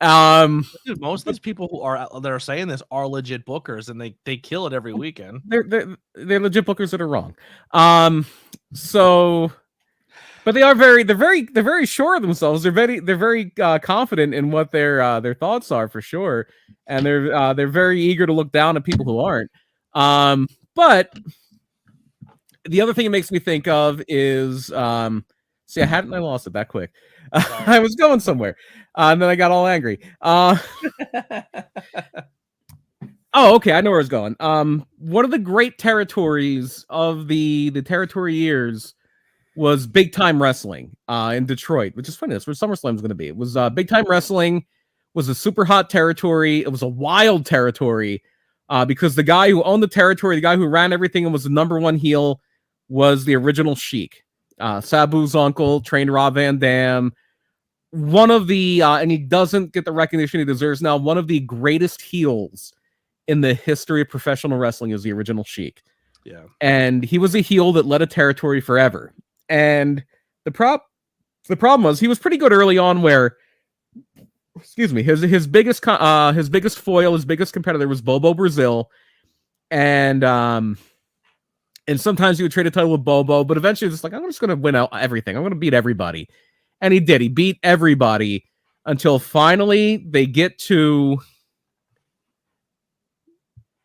Dude, most of these people that are saying this are legit bookers, and they kill it every weekend.
They're legit bookers that are wrong. But they're very sure of themselves. They're very confident in what their thoughts are for sure, and they're very eager to look down at people who aren't. But the other thing it makes me think of is, see, I lost it that quick. I was going somewhere, and then I got all angry. Oh, okay, I know where I was going. One of the great territories of the territory years was big time wrestling in Detroit, which is funny. That's where SummerSlam is going to be. It was big time wrestling was a super hot territory. It was a wild territory because the guy who owned the territory, the guy who ran everything and was the number one heel, was the original Sheik, Sabu's uncle, trained Rob Van Dam. One of the and he doesn't get the recognition he deserves now. One of the greatest heels in the history of professional wrestling is the original Sheik.
Yeah, and
he was a heel that led a territory forever. And the problem was he was pretty good early on. Where, excuse me, his biggest foil, his biggest competitor was Bobo Brazil, and sometimes he would trade a title with Bobo, but eventually it's like, I'm just going to win out everything. I'm going to beat everybody. And he did. He beat everybody until finally they get to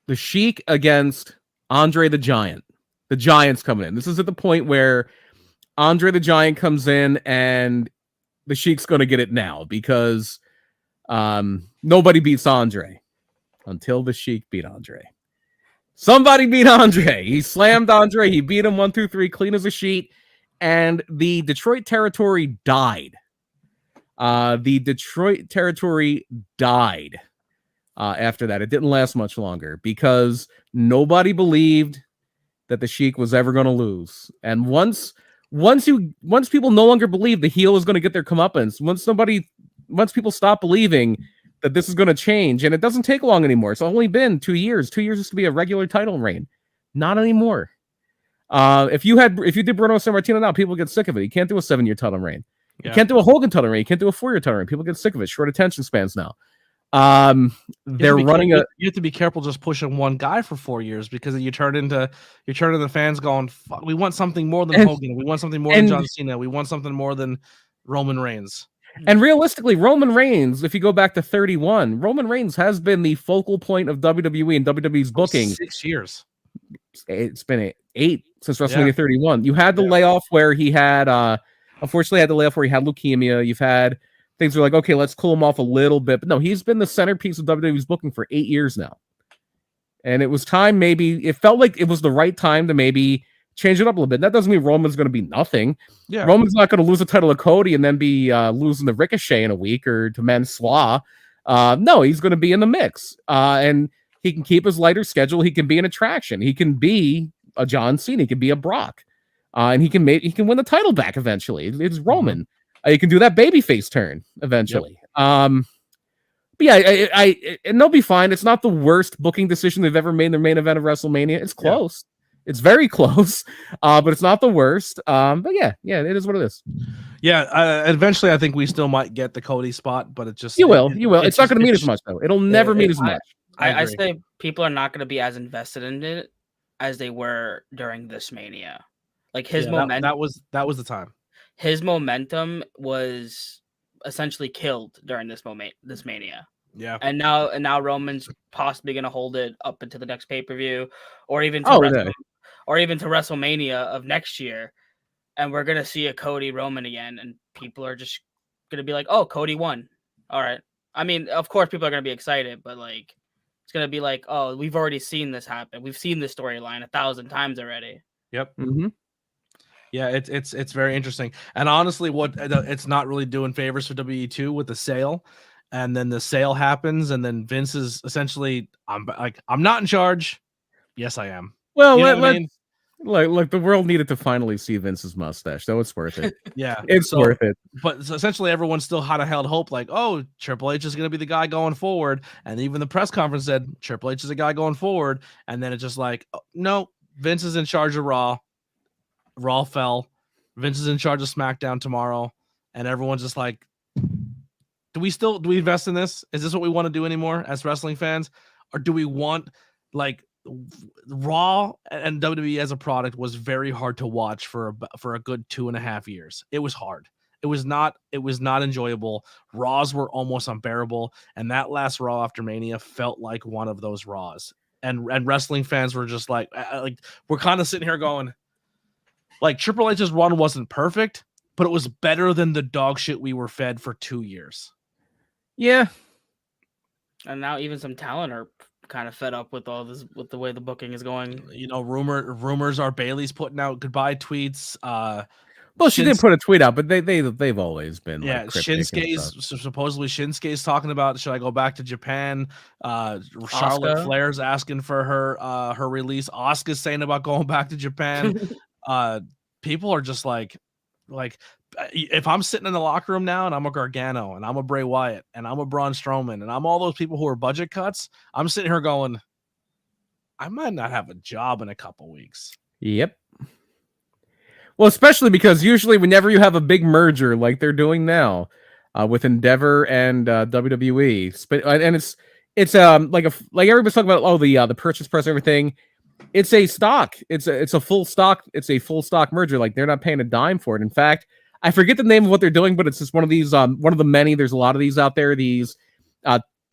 the Sheik against Andre the Giant. The Giant's coming in. This is at the point where Andre the Giant comes in and the Sheik's going to get it now because nobody beats Andre until the Sheik beat Andre. Somebody beat Andre. He slammed Andre. He beat him 1, 2, 3, clean as a sheet. And the Detroit territory died. After that. It didn't last much longer because nobody believed that the Sheik was ever going to lose. And once people no longer believe the heel is going to get their comeuppance, once people stop believing that this is going to change, and it doesn't take long anymore. It's only been 2 years. 2 years used to be a regular title reign. Not anymore. If you did Bruno Sammartino now, people get sick of it. You can't do a 7-year title reign. You can't do a Hogan title reign. You can't do a 4-year title reign. People get sick of it. Short attention spans now. They're running
you have to be careful just pushing one guy for 4 years, because you turn into fans going, fuck, we want something more than Hogan, we want something more than John Cena, we want something more than Roman Reigns.
And realistically, Roman Reigns, if you go back to 31, Roman Reigns has been the focal point of WWE and WWE's booking.
6 years.
It's been 8 since WrestleMania 31. You had the layoff where he had, unfortunately, had the layoff where he had leukemia. You've had things were like, okay, let's cool him off a little bit. But no, he's been the centerpiece of WWE's booking for 8 years now. And it was time, maybe, it felt like it was the right time to maybe change it up a little bit. That doesn't mean Roman's going to be nothing. Yeah. Roman's not going to lose the title to Cody and then be losing the Ricochet in a week or to Mansoor. No, he's going to be in the mix. And he can keep his lighter schedule. He can be an attraction. He can be a John Cena. He can be a Brock. And he can win the title back eventually. It's Roman. He can do that babyface turn eventually. Yep. But yeah, and they'll be fine. It's not the worst booking decision they've ever made in their main event of WrestleMania. It's close. Yeah. It's very close, but it's not the worst. But yeah, it is what it is.
Yeah, eventually I think we still might get the Cody spot, but you
will. It's not going to mean as much though. It'll never mean as much.
I say people are not going to be as invested in it as they were during this Mania. Like his momentum.
That was the time.
His momentum was essentially killed during this Mania.
Yeah.
And now Roman's possibly going to hold it up into the next pay-per-view or even to WrestleMania of next year, and we're going to see a Cody Roman again, and people are just going to be like, "Oh, Cody won." All right. I mean, of course people are going to be excited, but like it's going to be like, "Oh, we've already seen this happen. We've seen this storyline 1,000 times already."
Yep. Mm-hmm. Yeah, it's very interesting. And honestly, what it's not really doing favors for WWE2 with the sale. And then the sale happens, and then Vince is essentially, I'm not in charge. Yes, I am.
Well, like the world needed to finally see Vince's mustache, so it's worth it.
Yeah,
it's worth it.
But essentially, everyone still had a held hope, like, oh, Triple H is going to be the guy going forward, and even the press conference said Triple H is the guy going forward, and then it's just like, oh, no, Vince is in charge of Raw. Raw fell. Vince is in charge of SmackDown tomorrow, and everyone's just like, do we invest in this? Is this what we want to do anymore as wrestling fans? Or do we want, like, Raw and WWE as a product was very hard to watch for a good 2.5 years. It was hard. It was not enjoyable. Raws were almost unbearable. And that last Raw after Mania felt like one of those Raws. And wrestling fans were just like we're kind of sitting here going, like, Triple H's run wasn't perfect, but it was better than the dog shit we were fed for 2 years.
Yeah.
And now even some talent are kind of fed up with all this, with the way the booking is going.
You know, rumors are Bailey's putting out goodbye tweets.
Well, she did put a tweet out, but they've always been
supposedly Shinsuke's talking about, should I go back to Japan? Charlotte Flair's asking for her release. Asuka's saying about going back to Japan. People are just like if I'm sitting in the locker room now and I'm a Gargano and I'm a Bray Wyatt and I'm a Braun Strowman and I'm all those people who are budget cuts, I'm sitting here going, I might not have a job in a couple weeks.
Yep. Well, especially because usually whenever you have a big merger like they're doing now with Endeavor and WWE, and it's like everybody's talking about, the purchase price and everything. It's a stock. It's a full stock. It's a full stock merger. Like, they're not paying a dime for it. In fact, I forget the name of what they're doing, but it's just one of these. One of the many. There's a lot of these out there. These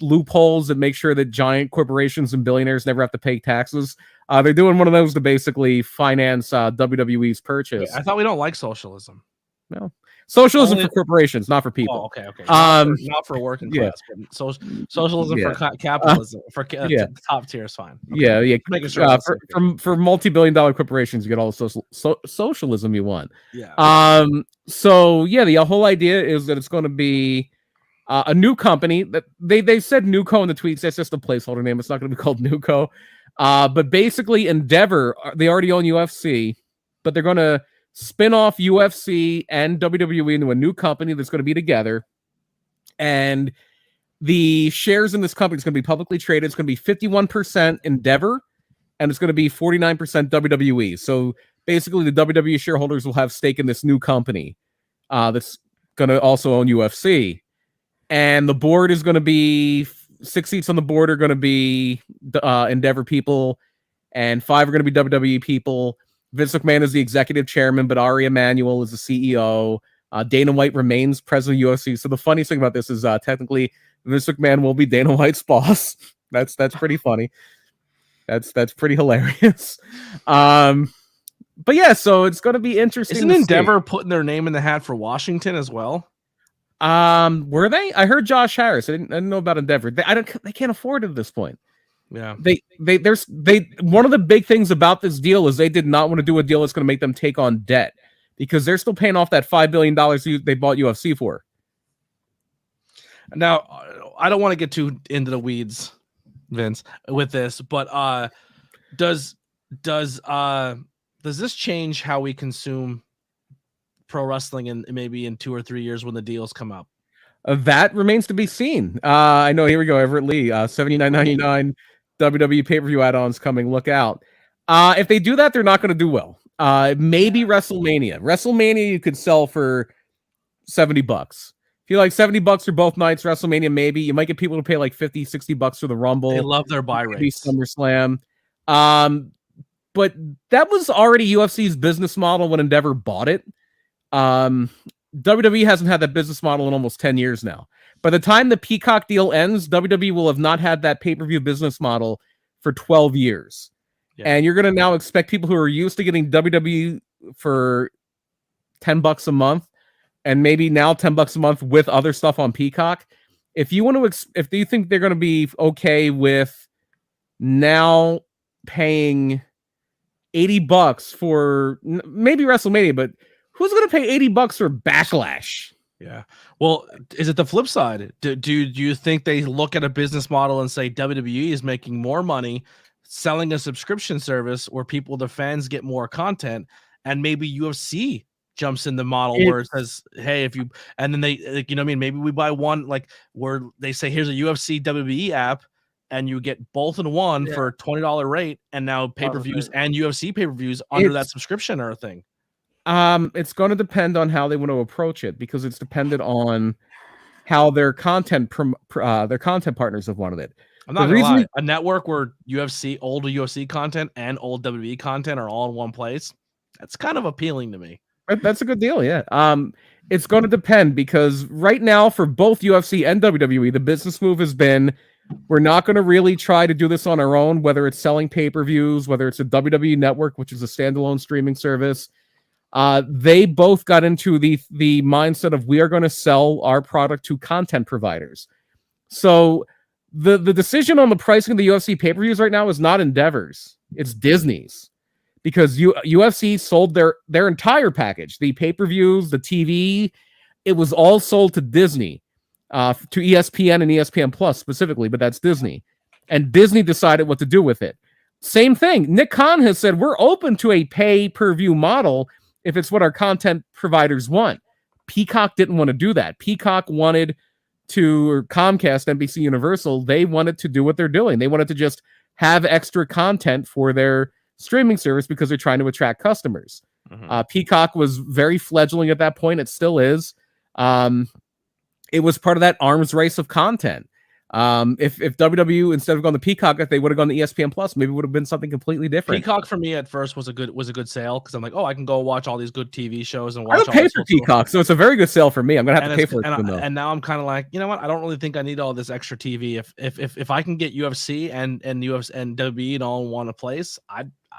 loopholes that make sure that giant corporations and billionaires never have to pay taxes. They're doing one of those to basically finance WWE's purchase.
Wait, I thought we don't like socialism.
No. Socialism for corporations, not for people.
Oh, okay. Not for working class, but socialism for capitalism, for top tier is fine.
Okay. Making sure for multi-billion-dollar corporations, you get all the socialism you want.
Yeah.
So the whole idea is that it's going to be a new company. That they said Nuco in the tweets. That's just a placeholder name. It's not going to be called Nuco. But basically, Endeavor, they already own UFC, but they're going to spin off UFC and WWE into a new company that's going to be together. And the shares in this company is going to be publicly traded. It's going to be 51% Endeavor, and it's going to be 49% WWE. So basically, the WWE shareholders will have stake in this new company that's going to also own UFC. And the board is going to be 6 seats on the board are going to be Endeavor people, and 5 are going to be WWE people. Vince McMahon is the executive chairman, but Ari Emanuel is the CEO. Dana White remains president of UFC. So the funniest thing about this is technically Vince McMahon will be Dana White's boss. That's pretty funny. That's pretty hilarious. But yeah, so it's going to be interesting.
Isn't Endeavor putting their name in the hat for Washington as well?
Were they? I heard Josh Harris. I didn't know about Endeavor. They can't afford it at this point.
Yeah.
One of the big things about this deal is they did not want to do a deal that's going to make them take on debt, because they're still paying off that $5 billion they bought UFC for.
Now, I don't want to get too into the weeds, Vince, with this, but does this change how we consume pro wrestling in maybe in 2 or 3 years when the deals come up?
That remains to be seen. I know. Here we go. Everett Lee, $79.99 WWE pay-per-view add-ons coming. Look out. If they do that, they're not going to do well. Maybe WrestleMania. WrestleMania you could sell for $70. If you like $70 for both nights, WrestleMania maybe. You might get people to pay like $50, $60 for the Rumble.
They love their buy rates.
SummerSlam. But that was already UFC's business model when Endeavor bought it. WWE hasn't had that business model in almost 10 years now. By the time the Peacock deal ends, WWE will have not had that pay-per-view business model for 12 years. Yeah. And you're going to now expect people who are used to getting WWE for $10 a month, and maybe now $10 a month with other stuff on Peacock. If you want to, if you think they're going to be okay with now paying $80 for maybe WrestleMania, but who's going to pay $80 for Backlash?
Yeah. Well, is it the flip side? Do you think they look at a business model and say WWE is making more money selling a subscription service where the fans get more content, and maybe UFC jumps in the model where it says, hey, if you, and then they, like, you know what I mean? Maybe we buy one, like where they say, here's a UFC WWE app, and you get both in one for a $20 rate, and now pay-per-views and UFC pay-per-views under that subscription or thing.
It's going to depend on how they want to approach it, because it's dependent on how their content partners have wanted it.
I'm not gonna lie. A network where old UFC content and old WWE content are all in one place, that's kind of appealing to me.
That's a good deal, yeah. It's going to depend, because right now for both UFC and WWE, the business move has been, we're not going to really try to do this on our own, whether it's selling pay-per-views, whether it's a WWE network, which is a standalone streaming service. They both got into the mindset of, we are going to sell our product to content providers. So the decision on the pricing of the UFC pay-per-views right now is not Endeavor's, it's Disney's, because UFC sold their entire package, the pay-per-views, the TV, it was all sold to Disney, to ESPN and ESPN Plus specifically, but that's Disney. And Disney decided what to do with it. Same thing. Nick Khan has said, we're open to a pay-per-view model if it's what our content providers want. Peacock didn't want to do that. Peacock wanted to, or Comcast, NBC Universal, they wanted to do what they're doing. They wanted to just have extra content for their streaming service because they're trying to attract customers. Mm-hmm. Peacock was very fledgling at that point. It still is. It was part of that arms race of content. If WWE, instead of going to Peacock, if they would have gone to ESPN Plus, maybe it would have been something completely different.
Peacock for me at first was a good sale, because I'm like, oh, I can go watch all these good TV shows and watch.
I don't pay for Peacock, so it's a very good sale for me. I'm gonna have to pay for it.
And now I'm kind of like, you know what? I don't really think I need all this extra TV. If I can get UFC and UFC and WWE all in one place,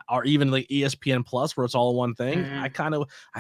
or even like ESPN Plus where it's all one thing, I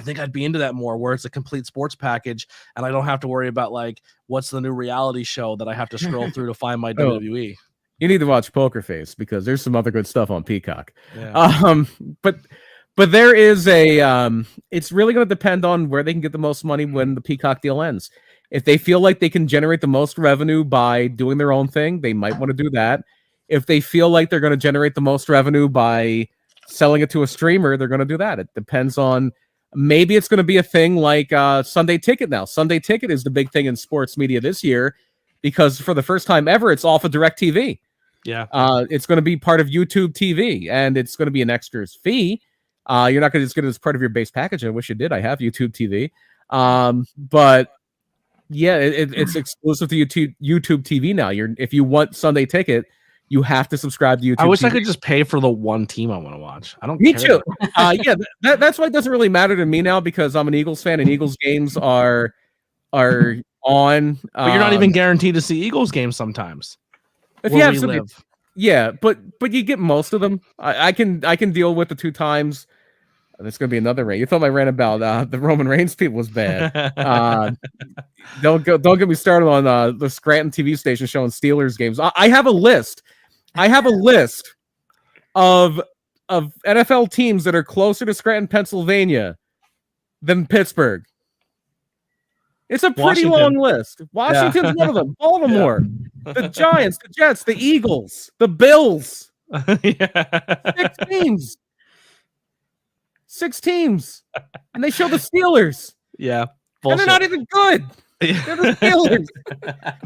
think I'd be into that more, where it's a complete sports package and I don't have to worry about like what's the new reality show that I have to scroll through to find my WWE.
You need to watch Poker Face, because there's some other good stuff on Peacock. Yeah. But there is it's really going to depend on where they can get the most money when the Peacock deal ends. If they feel like they can generate the most revenue by doing their own thing, they might want to do that. If they feel like they're going to generate the most revenue by selling it to a streamer, they're going to do that. It depends on, maybe it's going to be a thing like Sunday Ticket now. Sunday Ticket is the big thing in sports media this year, because for the first time ever, it's off of DirecTV.
Yeah.
It's going to be part of YouTube TV, and it's going to be an extras fee. You're not going to just get it as part of your base package. I wish you did. I have YouTube TV. But Yeah, it's exclusive to YouTube TV now. If you want Sunday Ticket, you have to subscribe to YouTube.
I wish
TV.
I could just pay for the one team I want to watch. I don't.
Me
care
too. Yeah, that's why it doesn't really matter to me now because I'm an Eagles fan and Eagles games are on.
But you're not even guaranteed to see Eagles games sometimes.
If you have some, yeah, but you get most of them. I can deal with the 2 times. There's gonna be another rant. You thought my rant about the Roman Reigns people was bad. Don't get me started on the Scranton TV station showing Steelers games. I have a list. I have a list of NFL teams that are closer to Scranton, Pennsylvania than Pittsburgh. It's a pretty long list. Washington's one of them. Baltimore, the Giants, the Jets, the Eagles, the Bills. 6 teams. 6 teams. And they show the Steelers.
Yeah.
Bullshit. And they're not even good. They're the Steelers.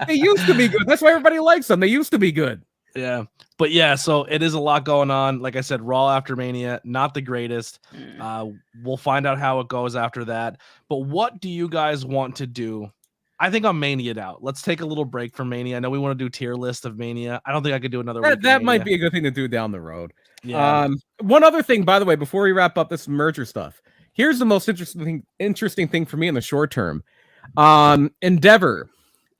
They used to be good. That's why everybody likes them. They used to be good.
Yeah. But yeah, so it is a lot going on. Like I said, Raw after Mania, not the greatest. We'll find out how it goes after that. But what do you guys want to do? I think I'm Mania'd out. Let's take a little break from Mania. I know we want to do tier list of Mania. I don't think I could do another week.
That might be a good thing to do down the road.
Yeah.
One other thing, by the way, before we wrap up this merger stuff, here's the most interesting thing for me in the short term. Endeavor.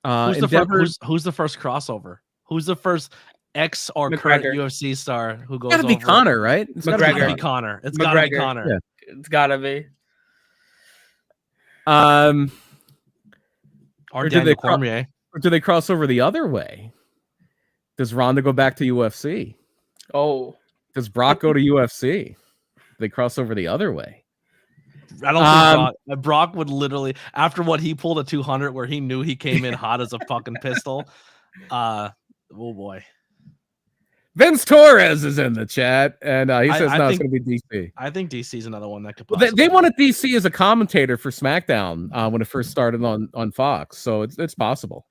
Who's the first crossover? Who's the first ex or current UFC star who goes?
It's gotta be Connor, right?
It's gotta be Connor. It's gotta be Connor.
Yeah. It's gotta be.
Or Daniel Cormier.
Or do they cross over the other way? Does Ronda go back to UFC?
Oh.
Does Brock go to UFC? They cross over the other way.
I don't think Brock would literally, after what he pulled at 200, where he knew he came in hot as a fucking pistol. Oh boy.
Vince Torres is in the chat, and he says it's going to be DC.
I think DC is another one that could.
They wanted DC as a commentator for SmackDown when it first started on Fox, so it's possible.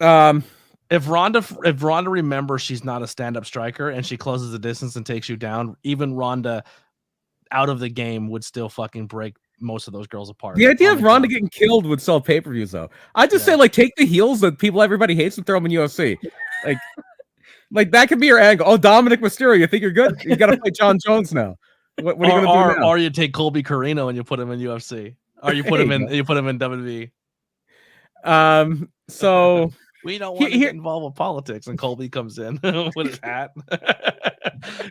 If Ronda remembers she's not a stand-up striker and she closes the distance and takes you down, even Ronda out of the game would still fucking break most of those girls apart.
The idea of Ronda getting killed would sell pay-per-views, though. I just say, like, take the heels that everybody hates and throw them in UFC. Like that could be your angle. Oh, Dominic Mysterio, you think you're good? You got to play John Jones now. What are you going to do now?
Or you take Colby Carino and you put him in UFC, or you put him in WWE.
So
we don't want to get involved with politics, and Colby comes in with his hat.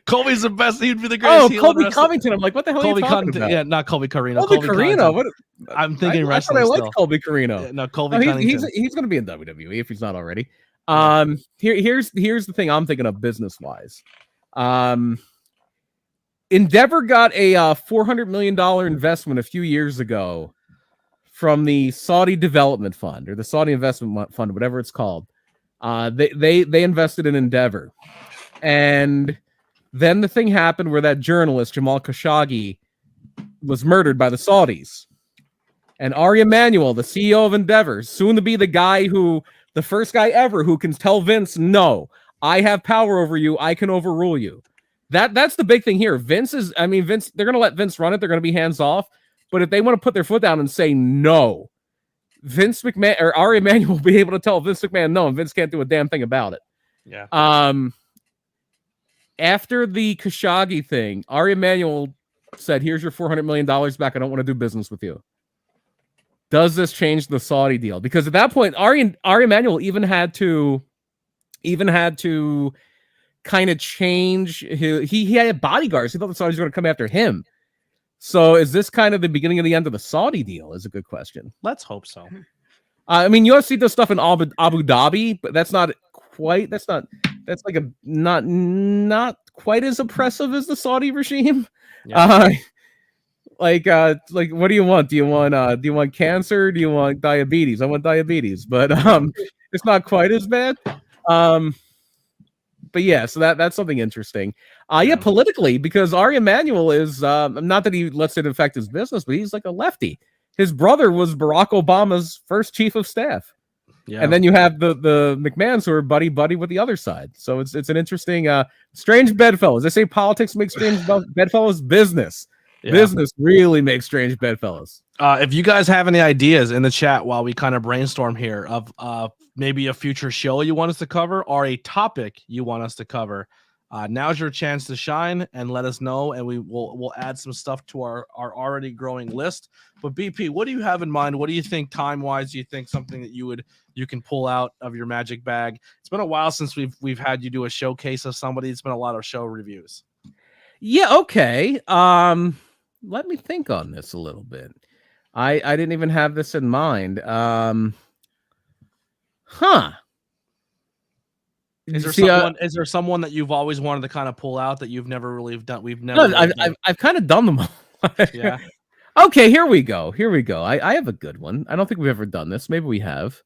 Colby's the best. He'd be the greatest.
Oh, Colby Covington. I'm like, what the hell are you talking about?
Yeah, not Colby Carino.
Colby Carino. What?
I'm thinking wrestling.
I like Colby Carino.
No, Colby Covington.
He's going to be in WWE if he's not already. Here's the thing I'm thinking of business wise. Endeavor got a $400 million investment a few years ago from the Saudi Development Fund or the Saudi Investment Fund, whatever it's called. They invested in Endeavor, and then the thing happened where that journalist Jamal Khashoggi was murdered by the Saudis, and Ari Emanuel, the CEO of Endeavor, soon to be the first guy ever who can tell Vince, no, I have power over you. I can overrule you. That's the big thing here. Vince, they're going to let Vince run it. They're going to be hands off. But if they want to put their foot down and say no, Vince McMahon or Ari Emanuel will be able to tell Vince McMahon no, and Vince can't do a damn thing about it.
Yeah.
After the Khashoggi thing, Ari Emanuel said, here's your $400 million back. I don't want to do business with you. Does this change the Saudi deal? Because at that point, Ari Emanuel even had to kind of change he had bodyguards. He thought the Saudis were going to come after him. So is this kind of the beginning of the end of the Saudi deal? Is a good question.
Let's hope so.
I mean, UFC does stuff in Abu Dhabi, but that's not like a not quite as oppressive as the Saudi regime. Yeah. Like what do you want? Do you want cancer? Do you want diabetes? I want diabetes, but it's not quite as bad. But yeah, so that's something interesting. Politically, because Ari Emanuel is not that he lets it affect his business, but he's like a lefty. His brother was Barack Obama's first chief of staff. Yeah. And then you have the McMahons who are buddy with the other side. So it's an interesting strange bedfellows. They say politics makes strange bedfellows business. Business really makes strange bedfellows.
If you guys have any ideas in the chat while we kind of brainstorm here of maybe a future show you want us to cover or a topic you want us to cover, now's your chance to shine and let us know, and we'll add some stuff to our already growing list. But BP, what do you have in mind? What do you think time-wise? Do you think something that you can pull out of your magic bag? It's been a while since we've had you do a showcase of somebody. It's been a lot of show reviews.
Yeah, okay. Let me think on this a little bit. I didn't even have this in mind.
Is there someone that you've always wanted to kind of pull out that you've never really done?
I've kind of done them all.
Yeah.
Okay, here we go. I have a good one. I don't think we've ever done this. Maybe we have.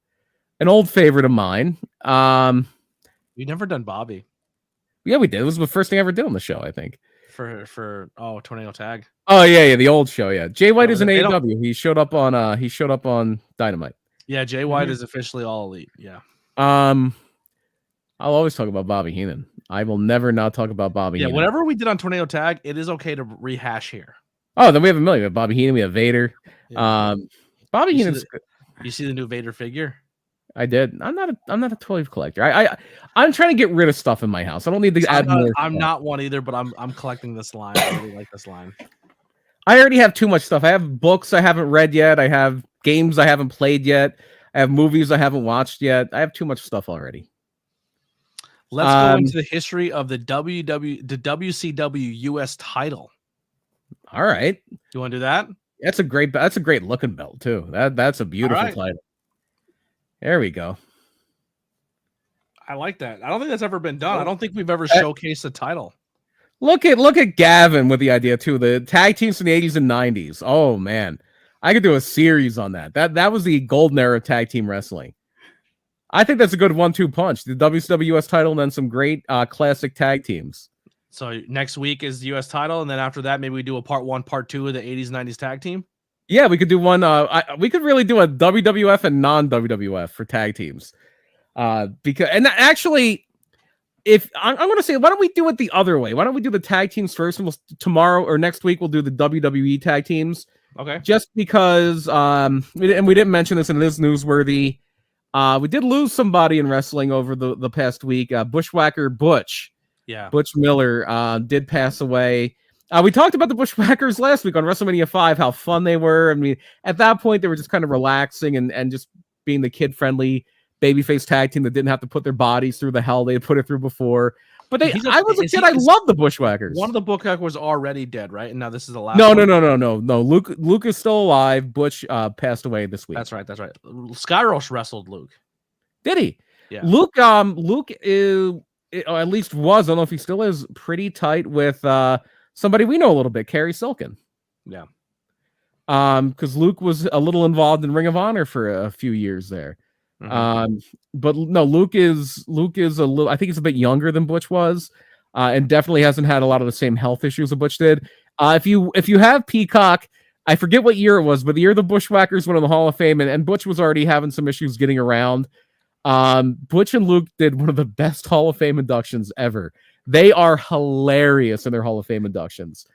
An old favorite of mine.
We've never done Bobby.
Yeah, we did. It was the first thing I ever did on the show, I think.
For Tornado Tag.
Oh yeah, the old show. Yeah, Jay White is an AEW. He showed up on Dynamite.
Yeah, Jay White is officially All Elite. Yeah.
I'll always talk about Bobby Heenan. I will never not talk about Bobby Heenan.
Whatever we did on Tornado Tag, it is okay to rehash here.
Oh, then we have a million. We have Bobby Heenan. We have Vader.
Yeah.
Bobby Heenan.
You see the new Vader figure?
I did. I'm not a toy collector. I'm trying to get rid of stuff in my house. I don't need to add more.
I'm not one either, but I'm collecting this line. I really like this line.
I already have too much stuff. I have books I haven't read yet. I have games I haven't played yet. I have movies I haven't watched yet. I have too much stuff already.
Let's go into the history of the WCW US title.
All right.
Do you want to do that?
That's a great looking belt too. That's a beautiful title. There we go.
I like that. I don't think that's ever been done. I don't think we've ever showcased a title.
Look at Gavin with the idea too. The tag teams in the 80s and 90s. Oh man, I could do a series on that. That was the golden era of tag team wrestling. I think that's a good 1-2 punch. The WCW US title and then some great classic tag teams.
So next week is the US title, and then after that, maybe we do a part 1, part 2 of the 80s, 90s tag team.
Yeah, we could do one. We could really do a WWF and non-WWF for tag teams. If I'm going to say, why don't we do it the other way? Why don't we do the tag teams first, and tomorrow or next week we'll do the WWE tag teams.
Okay.
Just because, we didn't mention this, and it is newsworthy. We did lose somebody in wrestling over the past week. Bushwhacker Butch.
Yeah.
Butch Miller did pass away. We talked about the Bushwhackers last week on WrestleMania 5, how fun they were. I mean, at that point, they were just kind of relaxing and just being the kid-friendly babyface tag team that didn't have to put their bodies through the hell they had put it through before. But I was a kid. I loved the Bushwhackers.
One of the Bushwhackers was already dead, right? And now this is the last.
No. Luke is still alive. Butch passed away this week.
That's right. Skyros wrestled Luke.
Did he?
Yeah.
Luke is, or at least was, I don't know if he still is, pretty tight with somebody we know a little bit, Carrie Silken.
Yeah.
Because Luke was a little involved in Ring of Honor for a few years there. Mm-hmm. But no, Luke is a little, I think he's a bit younger than Butch was, and definitely hasn't had a lot of the same health issues that Butch did. If you have Peacock, I forget what year it was, but the year the Bushwhackers went in the Hall of Fame, and Butch was already having some issues getting around. Butch and Luke did one of the best Hall of Fame inductions ever. They are hilarious in their Hall of Fame inductions.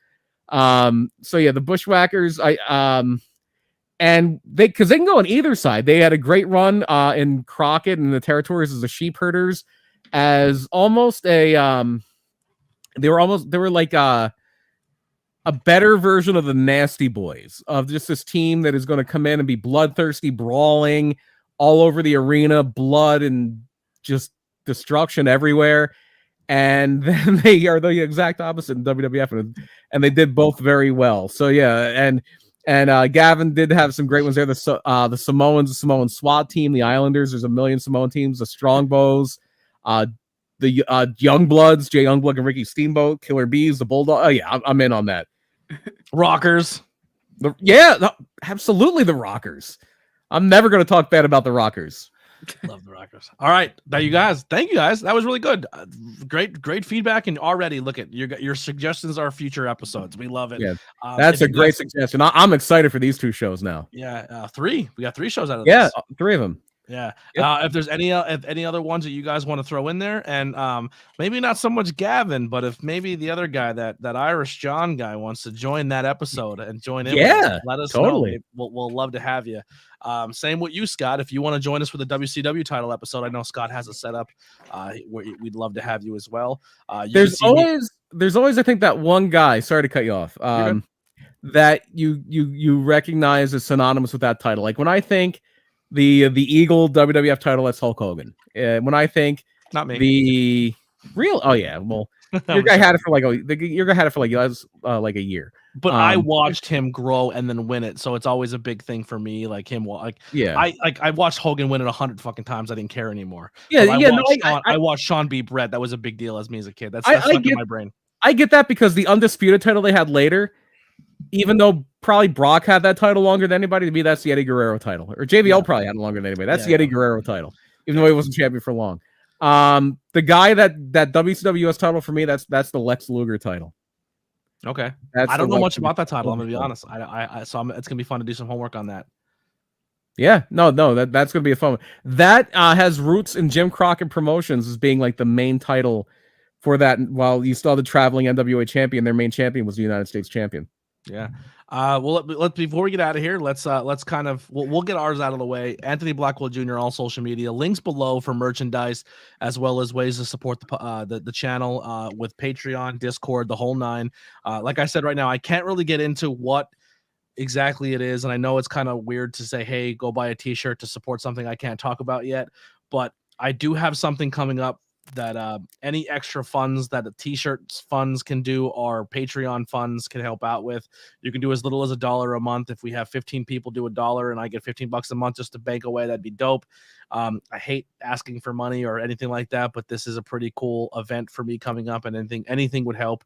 So yeah, the Bushwhackers, and because they can go on either side. They had a great run in Crockett and the territories as the sheep herders, as almost they were like a better version of the Nasty Boys, of just this team that is going to come in and be bloodthirsty, brawling all over the arena, blood and just destruction everywhere. And then they are the exact opposite in WWF, and they did both very well. So yeah, and Gavin did have some great ones there. The Samoans, the Samoan SWAT team, the Islanders. There's a million Samoan teams. The Strongbows, the Youngbloods, Jay Youngblood and Ricky Steamboat, Killer Bees, the Bulldog. Oh yeah, I'm in on that.
Rockers.
Absolutely the Rockers. I'm never going to talk bad about the Rockers.
Love the Rockers. All right, thank you guys. That was really good. Great feedback, and already look at your suggestions are future episodes. We love it.
Yeah, that's a great suggestion. I'm excited for these two shows now.
Yeah, 3. We got 3 shows out of
this.
Yeah,
3 of them.
Yeah.
Yep.
If there's any other ones that you guys want to throw in there, and maybe not so much Gavin, but if maybe the other guy, that Irish John guy, wants to join that episode and join in, with us, let us know. We'll love to have you. Same with you, Scott. If you want to join us for the WCW title episode, I know Scott has it set up. We'd love to have you as well.
There's always, I think, that one guy. Sorry to cut you off. That you recognize as synonymous with that title. Like when I think the Eagle WWF title, that's Hulk Hogan. When I think
not me,
the real, oh yeah, well, your guy had it for like a year.
But I watched him grow and then win it, so it's always a big thing for me. Like him, I watched Hogan win it 100 fucking times. I didn't care anymore. I watched Sean beat Brett. That was a big deal as me as a kid. That's stuck in my brain.
I get that because the undisputed title they had later, even though probably Brock had that title longer than anybody, to me that's the Eddie Guerrero title, or JBL probably had it longer than anybody. That's the Eddie Guerrero title, even though he wasn't champion for long. The guy that WCW US title for me, that's the Lex Luger title.
Okay, I don't know much about that title. I'm gonna be honest. It's gonna be fun to do some homework on that.
Yeah, that's gonna be a fun one. That has roots in Jim Crockett Promotions as being like the main title for that. While you still had the traveling NWA champion, their main champion was the United States champion.
Yeah. Well, let's before we get out of here, let's kind of we'll get ours out of the way. Anthony Blackwell Jr. all social media, links below for merchandise, as well as ways to support the channel with Patreon, Discord, the whole nine. Like I said, right now I can't really get into what exactly it is, and I know it's kind of weird to say, hey, go buy a t-shirt to support something I can't talk about yet, but I do have something coming up that any extra funds that the t-shirts funds can do, or Patreon funds can help out with. You can do as little as $1 a month. If we have 15 people do $1 and I get $15 a month just to bank away, that'd be dope. I hate asking for money or anything like that, but this is a pretty cool event for me coming up, and anything would help.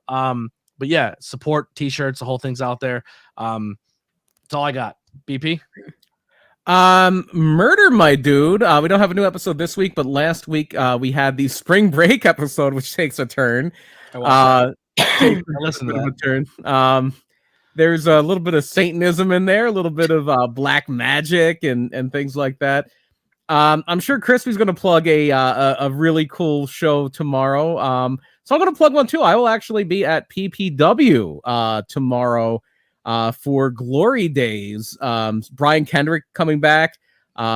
But yeah, support t-shirts, the whole thing's out there. That's all I got. BP?
Murder, my dude. We don't have a new episode this week, but last week we had the spring break episode, which takes a turn.
Listen to that.
Turn. There's a little bit of Satanism in there, a little bit of black magic and things like that. I'm sure Crispy's going to plug a really cool show tomorrow. So I'm going to plug one too. I will actually be at PPW tomorrow for Glory Days. Brian Kendrick coming back.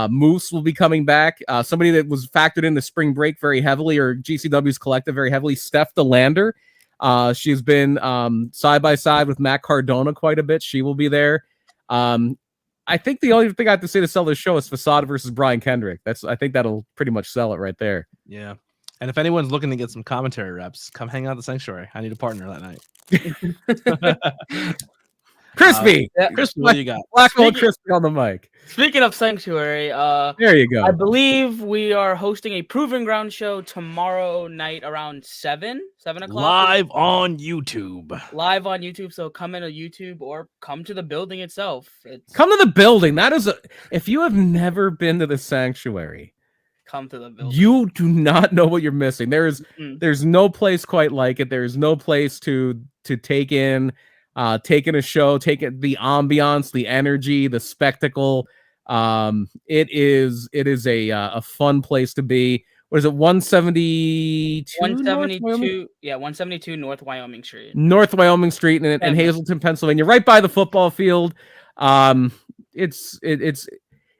Moose will be coming back. Somebody that was factored in the spring break very heavily, or GCW's collective very heavily, Steph DeLander. She's been side by side with Matt Cardona quite a bit. She will be there. I think the only thing I have to say to sell this show is Facade versus Brian Kendrick. I think that'll pretty much sell it right there.
Yeah. And if anyone's looking to get some commentary reps, come hang out at the Sanctuary. I need a partner that night.
Crispy!
Crispy, what do you got?
Blackwell Crispy on the mic.
Speaking of Sanctuary,
there you go.
I believe we are hosting a Proving Ground show tomorrow night around 7 o'clock.
Live on YouTube. So come into YouTube or come to the building itself.
Come to the building. If you have never been to the Sanctuary,
come to the building.
You do not know what you're missing. There's no place quite like it. There's no place to take in a show, take it, the ambiance, the energy, the spectacle. It is a fun place to be. What is it? 172?
172. Yeah, 172 North Wyoming Street.
North Wyoming Street in Hazleton, Pennsylvania, right by the football field. It's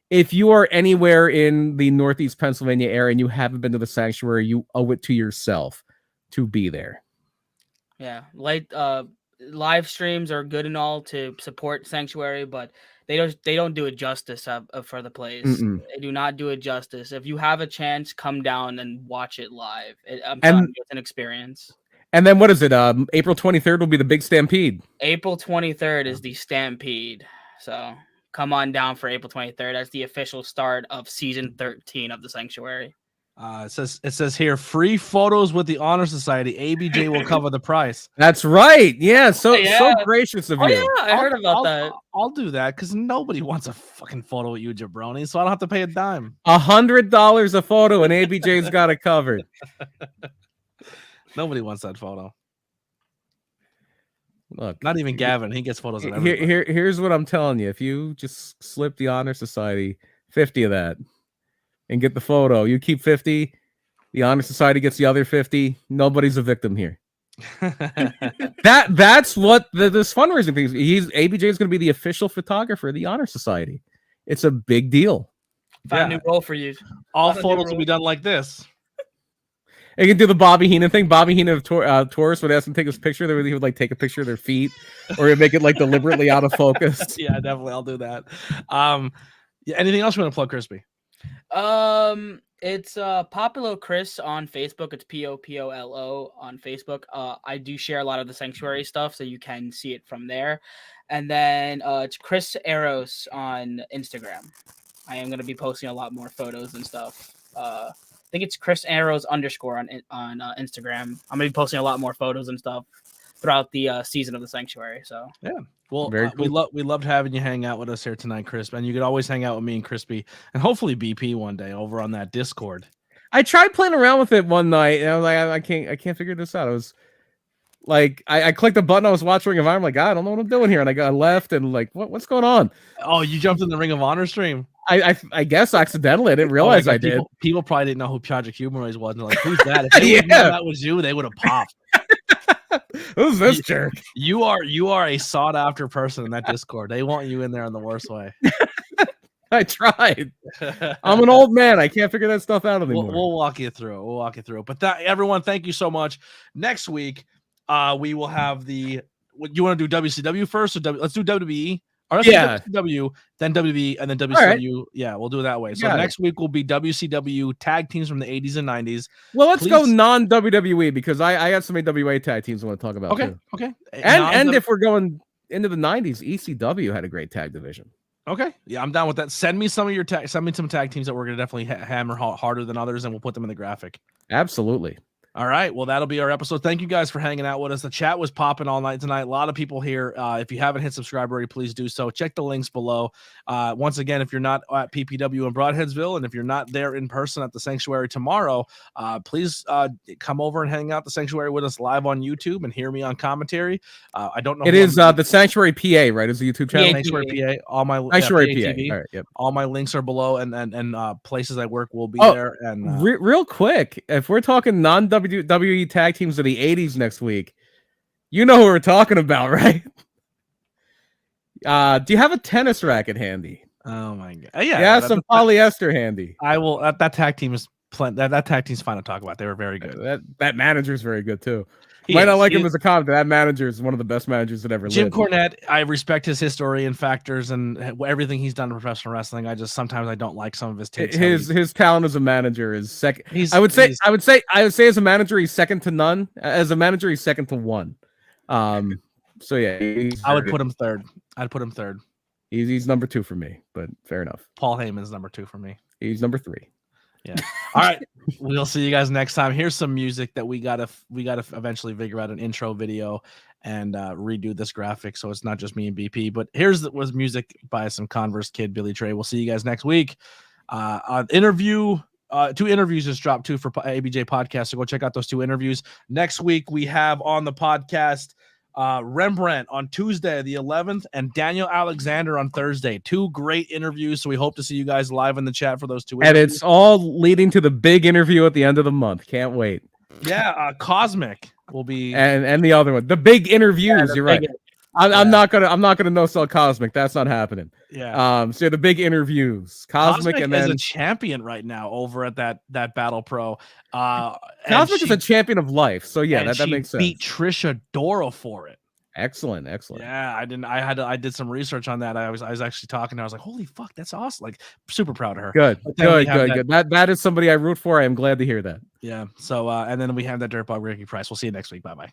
if you are anywhere in the Northeast Pennsylvania area and you haven't been to the Sanctuary, you owe it to yourself to be there.
Yeah, live streams are good and all to support Sanctuary, but they don't do it justice for the place. They do not do it justice. If you have a chance, come down and watch it live. I'm telling you, it's an experience.
And then what is it? April 23rd will be the big Stampede.
April 23rd is the Stampede. So come on down for April 23rd. That's the official start of season 13 of the Sanctuary.
It says here, free photos with the Honor Society. ABJ will cover the price.
That's right. Yeah. So gracious of you.
Yeah, I heard about that.
I'll do that because nobody wants a fucking photo with you, jabroni. So I don't have to pay a dime.
$100 a photo, and ABJ's got it covered.
Nobody wants that photo.
Look,
not even Gavin. He gets photos of everybody.
Here's what I'm telling you. If you just slip the Honor Society 50 of that and get the photo. You keep 50. The Honor Society gets the other 50. Nobody's a victim here. That's what this fundraising thing is. ABJ is going to be the official photographer of the Honor Society. It's a big deal.
Find a new role for you.
All photos will be done like this.
You can do the Bobby Heenan thing. Bobby Heenan of Taurus would ask him to take his picture. He would like take a picture of their feet, or he'd make it like deliberately out of focus.
Yeah, definitely. I'll do that. Yeah, anything else you want to plug, Crispy?
It's Popolo Chris on Facebook. It's POPOLO on Facebook. I do share a lot of the Sanctuary stuff, so you can see it from there. And then it's Chris Eros on Instagram. I am going to be posting a lot more photos and stuff. I think it's Chris Arrows _ on Instagram. I'm gonna be posting a lot more photos and stuff throughout the season of the Sanctuary. So
yeah, well,
cool.
we loved having you hang out with us here tonight, Chris. And you could always hang out with me and Crispy, and hopefully BP one day over on that Discord.
I tried playing around with it one night, and I was like, I can't figure this out. I was like, I clicked the button. I was watching Ring of Honor. I'm like, I don't know what I'm doing here, and I got left, and like, what's going on?
Oh, you jumped in the Ring of Honor stream.
I guess accidentally. I didn't realize I did.
People probably didn't know who Project Humanoid was. And they're like, who's that? If they knew that was you, they would have popped.
Who's this jerk?
You are a sought after person in that Discord. They want you in there in the worst way.
I tried. I'm an old man. I can't figure that stuff out anymore.
We'll walk you through it. But everyone, thank you so much. Next week, we will have you want to do WCW first or let's do WWE? Or let's do WCW, then WWE, and then WCW. Right. Yeah, we'll do it that way. So next week will be WCW tag teams from the 80s and 90s.
Well, let's go non-WWE because I got so many WA tag teams I want to talk about.
Okay.
And if we're going into the 90s, ECW had a great tag division.
Okay. Yeah, I'm down with that. Send me some of your send me some tag teams that we're going to definitely hammer harder than others, and we'll put them in the graphic.
Absolutely.
All right. Well, that'll be our episode. Thank you guys for hanging out with us. The chat was popping all night tonight. A lot of people here. If you haven't hit subscribe already, please do so. Check the links below. Once again, if you're not at PPW in Broadheadsville, and if you're not there in person at the Sanctuary tomorrow, please come over and hang out the Sanctuary with us live on YouTube and hear me on commentary. I don't know.
It is the Sanctuary PA, right? Is the YouTube channel?
Sanctuary PA. All my
Sanctuary PA. All right, yep.
All my links are below, and places I work will be there. And
real quick, if we're talking non-WWE tag teams of the 80s next week, you know who we're talking about, right? Do you have a tennis racket handy?
Oh my god! Yeah,
yeah, some polyester handy.
I will. That tag team is that tag team's fine to talk about. They were very good.
That manager is very good too. Might not like him as a commentator. That manager is one of the best managers that ever lived.
Jim Cornette, I respect his history and factors and everything he's done in professional wrestling. I just sometimes I don't like some of his takes.
His talent as a manager is second. I would say as a manager he's second to none. As a manager he's second to one. So yeah,
I would put him third. I'd put him third.
He's number 2 for me, but fair enough.
Paul Heyman's number 2 for me.
He's number 3.
Yeah. All right. We'll see you guys next time. Here's some music that we gotta eventually figure out an intro video and redo this graphic so it's not just me and BP. But was music by some Converse kid, Billy Trey. We'll see you guys next week. Interview. 2 interviews just dropped too for ABJ podcast. So go check out those 2 interviews. Next week we have on the podcast Rembrandt on Tuesday the 11th and Daniel Alexander on Thursday. 2 great interviews, so we hope to see you guys live in the chat for those 2 interviews.
And it's all leading to the big interview at the end of the month. Can't wait.
Yeah, Cosmic will be
and the other one, the big interviews. You're right. I'm not gonna no sell Cosmic. That's not happening.
Yeah.
So the big interviews, Cosmic and then
is a champion right now over at that Battle Pro.
Cosmic is a champion of life. So yeah, that makes sense.
Beat Trisha Dora for it.
Excellent.
Yeah, I did some research on that. I was actually talking to her. I was like, holy fuck, that's awesome. Like, super proud of her.
Good. That is somebody I root for. I am glad to hear that.
Yeah. So and then we have that Dirtbog Ricky Price. We'll see you next week. Bye.